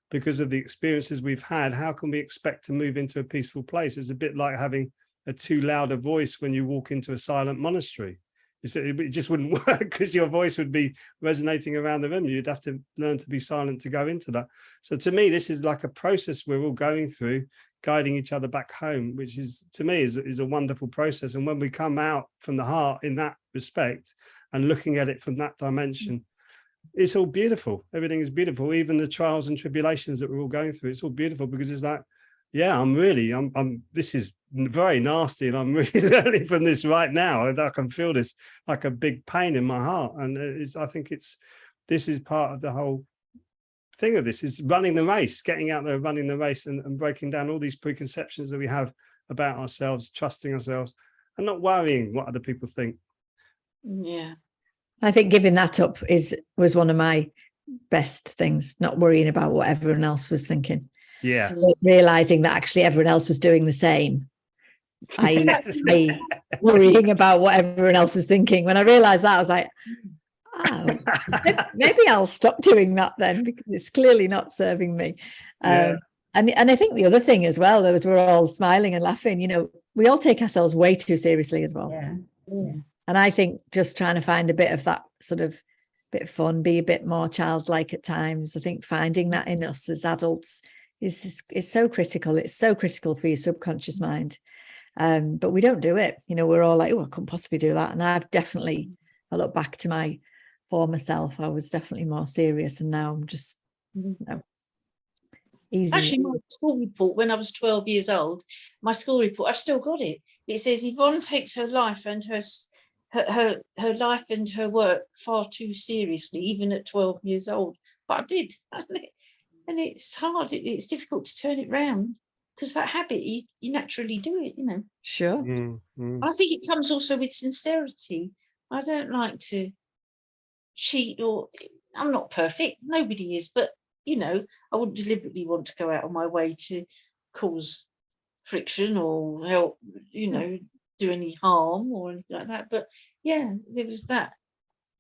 because of the experiences we've had, how can we expect to move into a peaceful place? It's a bit like having a too loud a voice when you walk into a silent monastery. It just wouldn't work, because your voice would be resonating around the room. You'd have to learn to be silent to go into that. So to me, this is like a process we're all going through, guiding each other back home, which is, to me, is a wonderful process. And when we come out from the heart in that respect and looking at it from that dimension, it's all beautiful. Everything is beautiful. Even the trials and tribulations that we're all going through, it's all beautiful, because it's like, yeah, this is very nasty, and I'm really learning from this right now. I can feel this like a big pain in my heart. And I think this is part of the whole thing of this, is running the race, getting out there, running the race, and breaking down all these preconceptions that we have about ourselves, trusting ourselves, and not worrying what other people think. Yeah. I think giving that up was one of my best things, not worrying about what everyone else was thinking. Yeah. Realizing that actually everyone else was doing the same. I worrying about what everyone else was thinking. When I realized that, I was like, oh, maybe I'll stop doing that then, because it's clearly not serving me. Yeah. And I think the other thing as well, was we're all smiling and laughing, we all take ourselves way too seriously as well. Yeah. And I think just trying to find a bit of that sort of bit of fun, be a bit more childlike at times. I think finding that in us as adults is so critical. It's so critical for your subconscious mind. But we don't do it. We're all like, oh, I couldn't possibly do that. And I look back to my former self. I was definitely more serious, and now I'm just easy. Actually, my school report, when I was 12 years old, my school report, I've still got it. It says Yvonne takes her life and her life and her work far too seriously, even at 12 years old. But I did, and it's hard. It's difficult to turn it round, because that habit, you naturally do it, Sure. I think it comes also with sincerity. I don't like to cheat, or I'm not perfect. Nobody is, but I wouldn't deliberately want to go out on my way to cause friction or help, do any harm or anything like that. But yeah, there was that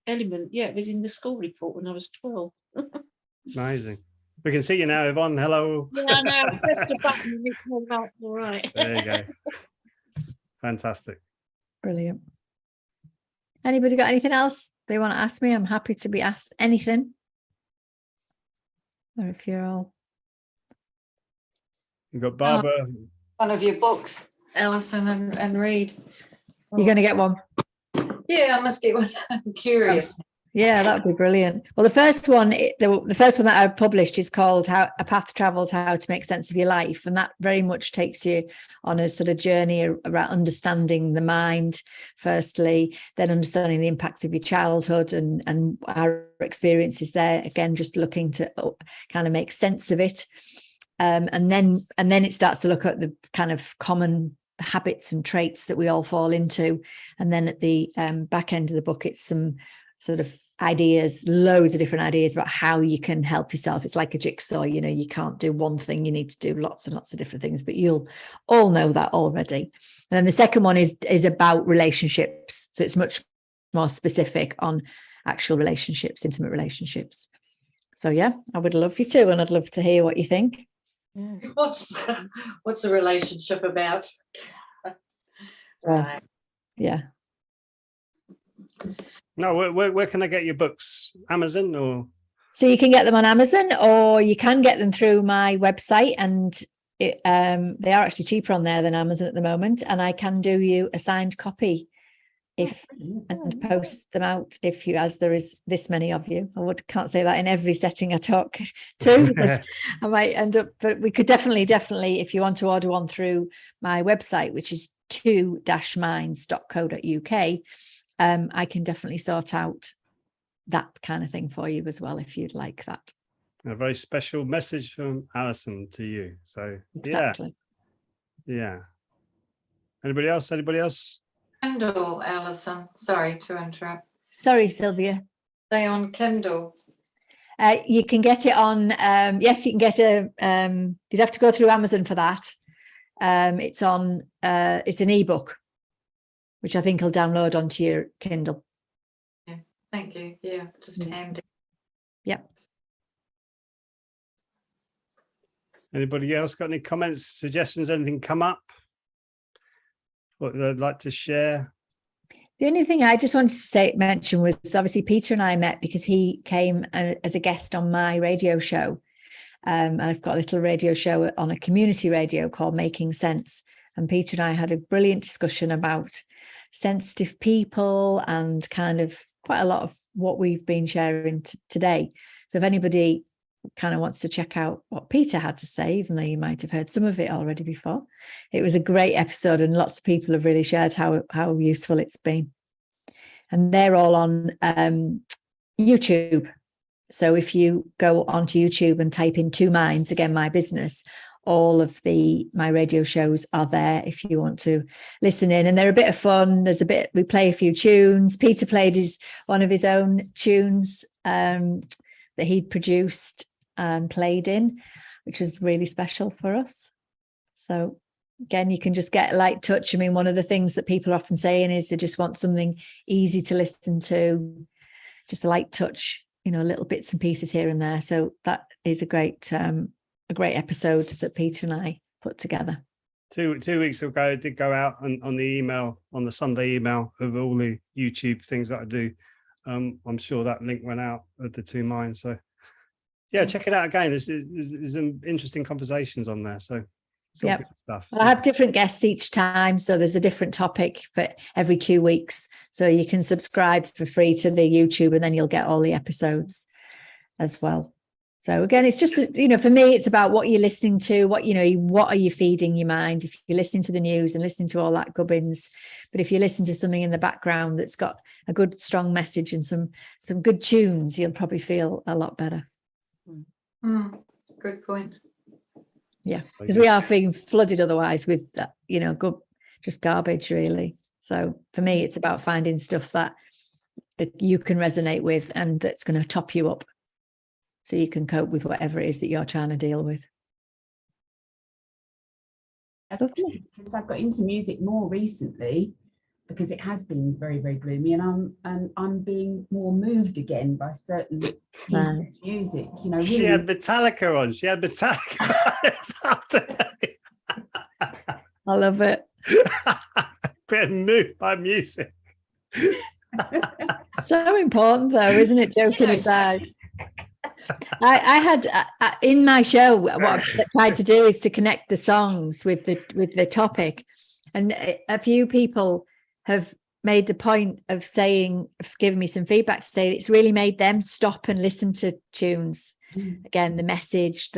element. Yeah, it was in the school report when I was 12. Amazing. We can see you now, Yvonne. Hello. Yeah, I know. I pressed a button and it came out. All right. There you go. Fantastic. Brilliant. Anybody got anything else they want to ask me? I'm happy to be asked anything. Or if you're all... You've got Barbara. One of your books, Alison, and read. You're going to get one? Yeah, I must get one. I'm curious. Yeah, that would be brilliant. Well, the first one that I published is called A Path Travelled, How to Make Sense of Your Life. And that very much takes you on a sort of journey around understanding the mind, firstly, then understanding the impact of your childhood and our experiences there. Again, just looking to kind of make sense of it. And then it starts to look at the kind of common habits and traits that we all fall into. And then at the back end of the book, it's some sort of ideas, loads of different ideas about how you can help yourself. It's like a jigsaw, you can't do one thing, you need to do lots and lots of different things, but you'll all know that already. And then the second one is about relationships. So it's much more specific on actual relationships, intimate relationships. So yeah, I would love you to, and I'd love to hear what you think. What's the relationship about? Right. Yeah. No, where can I get your books? Amazon or? So you can get them on Amazon, or you can get them through my website, and they are actually cheaper on there than Amazon at the moment. And I can do you a signed copy and post them out if you, as there is this many of you. Can't say that in every setting I talk to, because I might end up, but we could definitely, if you want to order one through my website, which is 2-minds.co.uk, I can definitely sort out that kind of thing for you as well, if you'd like that. A very special message from Alison to you. So exactly. Yeah. Anybody else? Kindle, Alison. Sorry to interrupt. Sorry, Sylvia. They on Kindle. You can get it on, yes, you can get you'd have to go through Amazon for that. It's on, it's an ebook, which I think will download onto your Kindle. Yeah, thank you. Yeah, just handy. Yep. Anybody else got any comments, suggestions, anything come up? What they'd like to share? The only thing I just wanted to mention was obviously Peter and I met because he came as a guest on my radio show. And I've got a little radio show on a community radio called Making Sense. And Peter and I had a brilliant discussion about sensitive people and kind of quite a lot of what we've been sharing today. So if anybody kind of wants to check out what Peter had to say, even though you might have heard some of it already before, it was a great episode, and lots of people have really shared how useful it's been. And they're all on YouTube. So if you go onto YouTube and type in 2 Minds, again, my business, all of my radio shows are there if you want to listen in, and they're a bit of fun. We play a few tunes. Peter played one of his own tunes that he'd produced and played in, which was really special for us. So again, you can just get a light touch. I mean, one of the things that people are often saying is they just want something easy to listen to, just a light touch, little bits and pieces here and there. So that is a great episode that Peter and I put together. 2 weeks ago, it did go out on the email, on the Sunday email of all the YouTube things that I do. I'm sure that link went out of the 2 Minds. So yeah, check it out again. There's some interesting conversations on there. So yeah, stuff. Well, I have different guests each time, so there's a different topic for every 2 weeks. So you can subscribe for free to the YouTube, and then you'll get all the episodes as well. So again, it's just, for me, it's about what you're listening to, what are you feeding your mind? If you're listening to the news and listening to all that gubbins, but if you listen to something in the background that's got a good, strong message and some good tunes, you'll probably feel a lot better. Good point. Yeah, because we are being flooded otherwise with that, good, just garbage, really. So for me, it's about finding stuff that you can resonate with and that's going to top you up, so you can cope with whatever it is that you're trying to deal with. Because I've got into music more recently, because it has been very, very gloomy, and I'm being more moved again by certain pieces of music. Really. She had Metallica on. She had Metallica this afternoon. I love it. Being moved by music. So important, though, isn't it? Joking aside. I had in my show, what I've tried to do is to connect the songs with the topic, and a few people have made the point of giving me some feedback to say it's really made them stop and listen to tunes again, the message,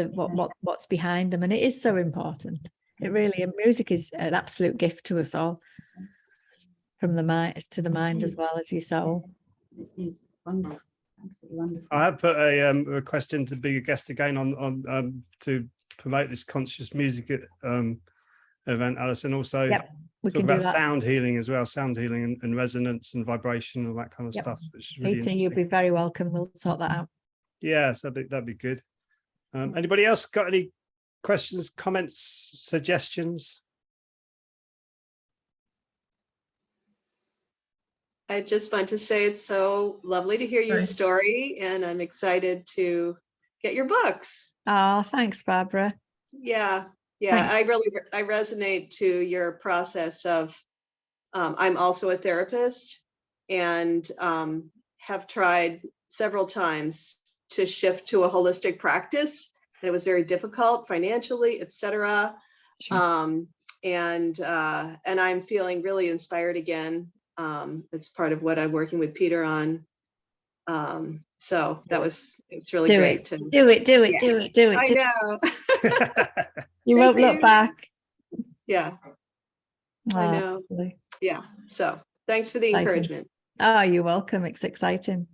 what's behind them, and it is so important. It really, music is an absolute gift to us all, from the mind to the mind as well as your soul. It is wonderful. Absolutely wonderful. I have put a request in to be a guest again on to promote this conscious music event, Alison. Also, we talk can do about that. Sound healing as well, sound healing and resonance and vibration, all that kind of stuff. Which is really Peter, you'll be very welcome. We'll sort that out. Yes, that'd be good. Anybody else got any questions, comments, suggestions? I just want to say it's so lovely to hear your story, and I'm excited to get your books. Oh, thanks, Barbara. Yeah. Thanks. I resonate to your process of, I'm also a therapist and have tried several times to shift to a holistic practice. And it was very difficult financially, etc. Sure. And I'm feeling really inspired again. It's part of what I'm working with Peter on. So it's really Do great it. to Do it. Do it. Yeah. Do it. Do it. I Do it. know. You Thank won't look you. back. Yeah, I Oh, know. lovely. Yeah. So thanks for the Exciting. encouragement. Oh, you're welcome. It's exciting.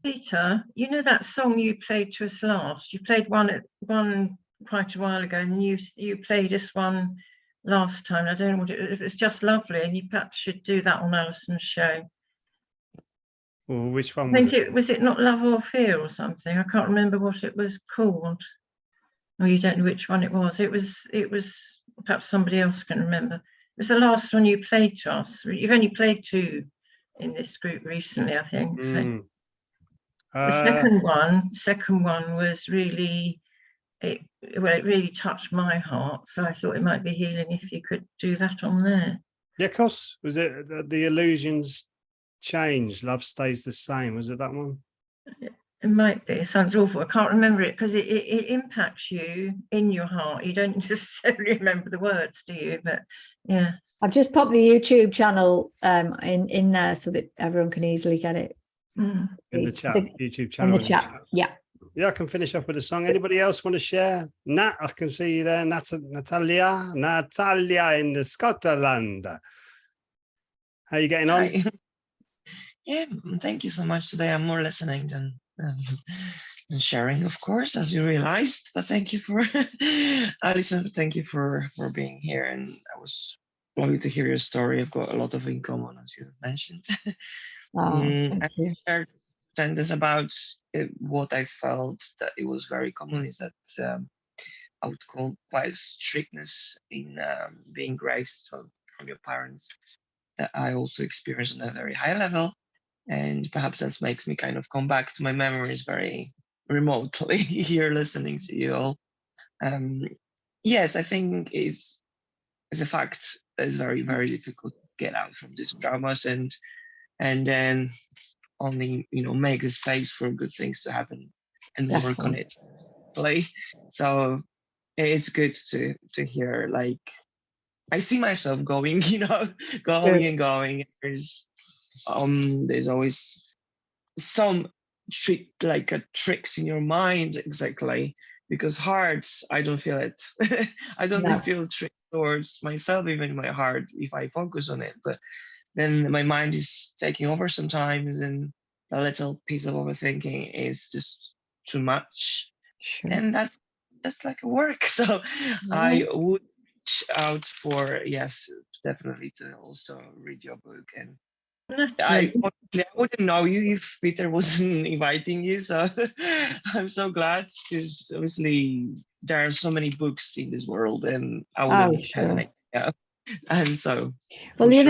Peter, you know that song you played to us last? You played one quite a while ago, and you played us one last time. I don't know what it was. Just lovely, and you perhaps should do that on Alison's show. Well, which one I was think it? was it not Love or Fear or something? I can't remember what it was called. Or you don't know which one it was. It was perhaps somebody else can remember. It was the last one you played to us. You've only played two in this group recently, I think. So the second one was really, it really touched my heart. So I thought it might be healing if you could do that on there. Yeah, of course. Was it the illusions change, love stays the same? Was it that one? It might be. It sounds awful. I can't remember it because it impacts you in your heart. You don't necessarily remember the words, do you? But yeah. I've just popped the YouTube channel in there so that everyone can easily get it. In the chat, YouTube channel. In the chat. Yeah. Yeah, I can finish off with a song. Anybody else want to share? Nat, I can see you there. Natalia in Scotland. How are you getting on? Hi. Yeah, thank you so much today. I'm more listening than sharing, of course, as you realized. But thank you for Alison. Thank you for being here. And I was lovely to hear your story. I've got a lot of in common, as you mentioned. Thank you. I shared sentence about what I felt that it was very common is that I would call quite strictness in being raised from your parents that I also experienced on a very high level. And perhaps that makes me kind of come back to my memories very remotely here listening to you all. Yes, I think it's a fact that it's very, very difficult to get out from these traumas and then only, make the space for good things to happen and work on it. So it's good to hear, like, I see myself going, going and going. There's always some tricks in your mind, exactly, because hearts, I don't feel it. I don't feel tricks towards myself, even in my heart, if I focus on it. But then my mind is taking over sometimes, and a little piece of overthinking is just too much. Sure. And that's like a work. So I would reach out for, yes, definitely, to also read your book. And I wouldn't know you if Peter wasn't inviting you. So I'm so glad, because obviously there are so many books in this world and I wouldn't have an idea. And so, well, the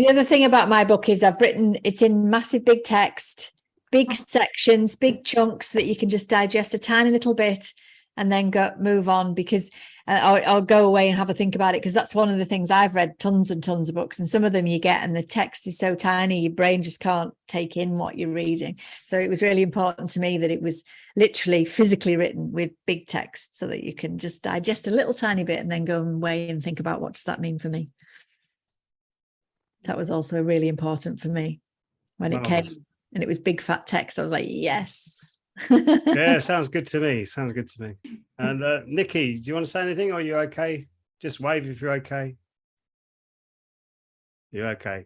other thing about my book is it's in massive big text, big sections, big chunks that you can just digest a tiny little bit and then move on, because I'll go away and have a think about it, because that's one of the things. I've read tons and tons of books, and some of them you get and the text is so tiny your brain just can't take in what you're reading. So it was really important to me that it was literally physically written with big text, so that you can just digest a little tiny bit and then go away and think about, what does that mean for me? That was also really important for me when it came, and it was big fat text. I was like, yes. Yeah, sounds good to me. Sounds good to me. And Nikki, do you want to say anything, or are you okay? Just wave if you're okay. You're okay.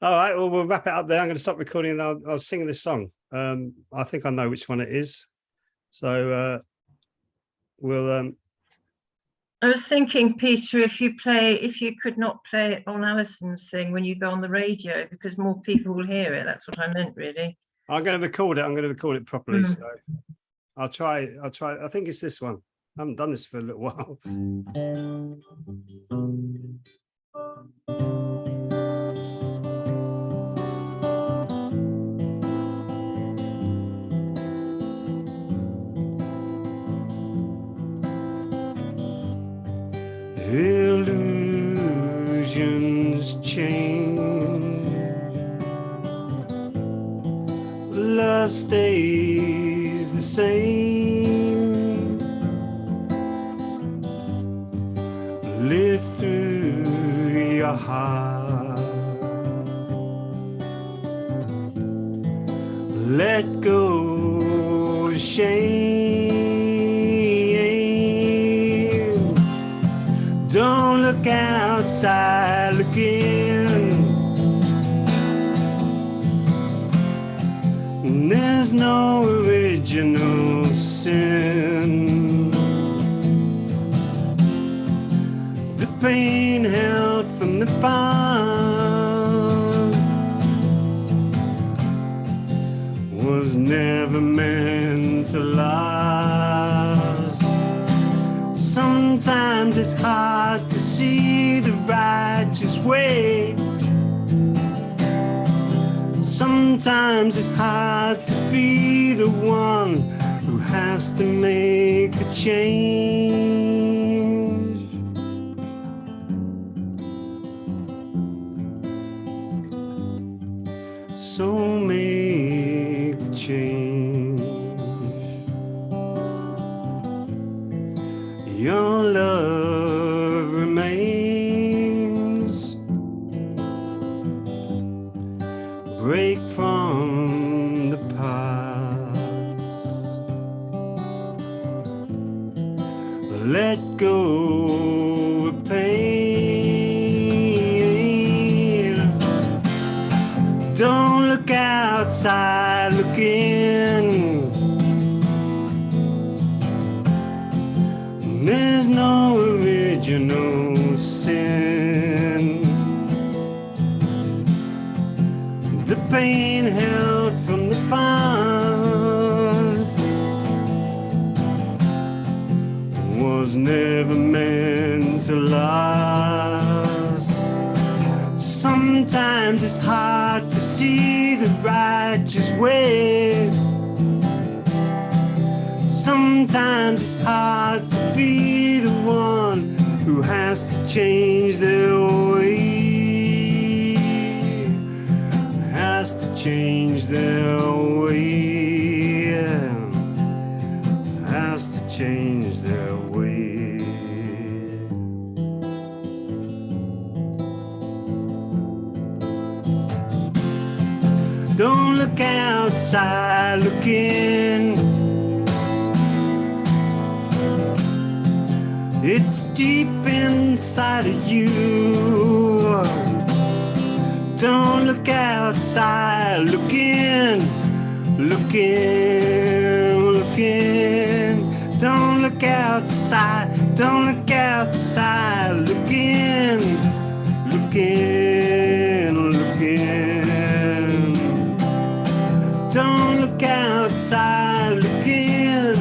All right, well, we'll wrap it up there. I'm going to stop recording and I'll sing this song. I think I know which one it is. So we'll I was thinking, Peter, if you could not play it on Alison's thing when you go on the radio, because more people will hear it. That's what I meant, really. I'm going to record it. I'm going to record it properly. So I'll try. I think it's this one. I haven't done this for a little while. illusions change, love stays the same. Live through your heart, let go of shame. Don't look outside looking. There's no original sin. The pain held from the past was never meant to last. Sometimes it's hard to see the righteous way. Sometimes it's hard to be the one who has to make the change. So make the change. Your love remains. Break from the past. Let go of pain. Don't look outside looking. There's no original sin. The pain held from the past was never meant to last. Sometimes it's hard to see the righteous way. Sometimes it's hard to be the one who has to change their way. Has to change their way. Has to change their way. Don't look outside looking. It's deep inside of you. Don't look outside looking, looking, looking. Don't look outside, don't look outside looking, looking, looking. Don't look outside looking,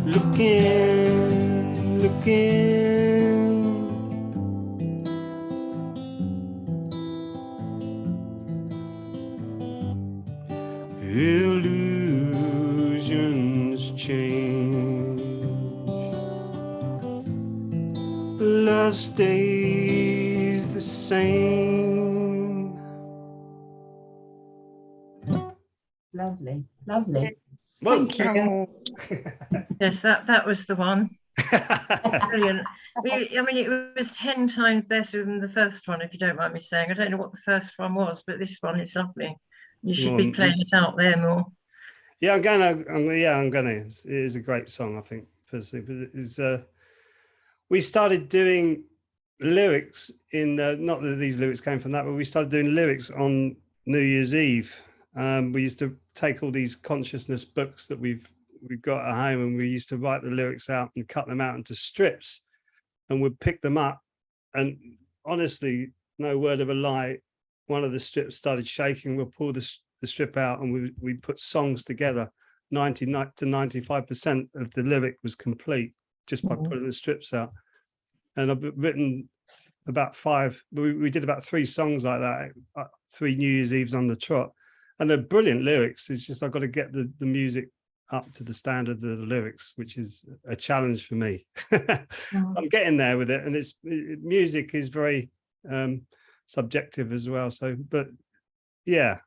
looking, looking. Illusions change, love stays the same. Lovely, lovely. Well, Thank you. Yes, that was the one. Brilliant. I mean, it was 10 times better than the first one, if you don't mind me saying. I don't know what the first one was, but this one is lovely. You should be playing it out there more. Yeah, I'm gonna. It is a great song, I think, personally. But it's, we started doing lyrics in not that these lyrics came from that, but we started doing lyrics on New Year's Eve. We used to take all these consciousness books that we've got at home, and we used to write the lyrics out and cut them out into strips, and we'd pick them up. And honestly, no word of a lie, one of the strips started shaking. We'll pull the strip out, and we put songs together. 90 to 95% of the lyric was complete just by putting the strips out. And I've written about we did about 3 songs like that, 3 New Year's Eves on the trot, and they're brilliant lyrics. It's just I've got to get the music up to the standard of the lyrics, which is a challenge for me. I'm getting there with it, and music is very subjective as well. So, but yeah,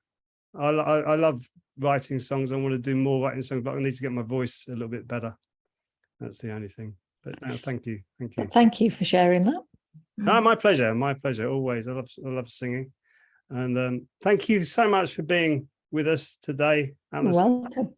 I love writing songs. I want to do more writing songs, but I need to get my voice a little bit better. That's the only thing. But no, thank you. Thank you for sharing that. Oh, my pleasure. Always. I love singing. And thank you so much for being with us today, Alison. You're welcome.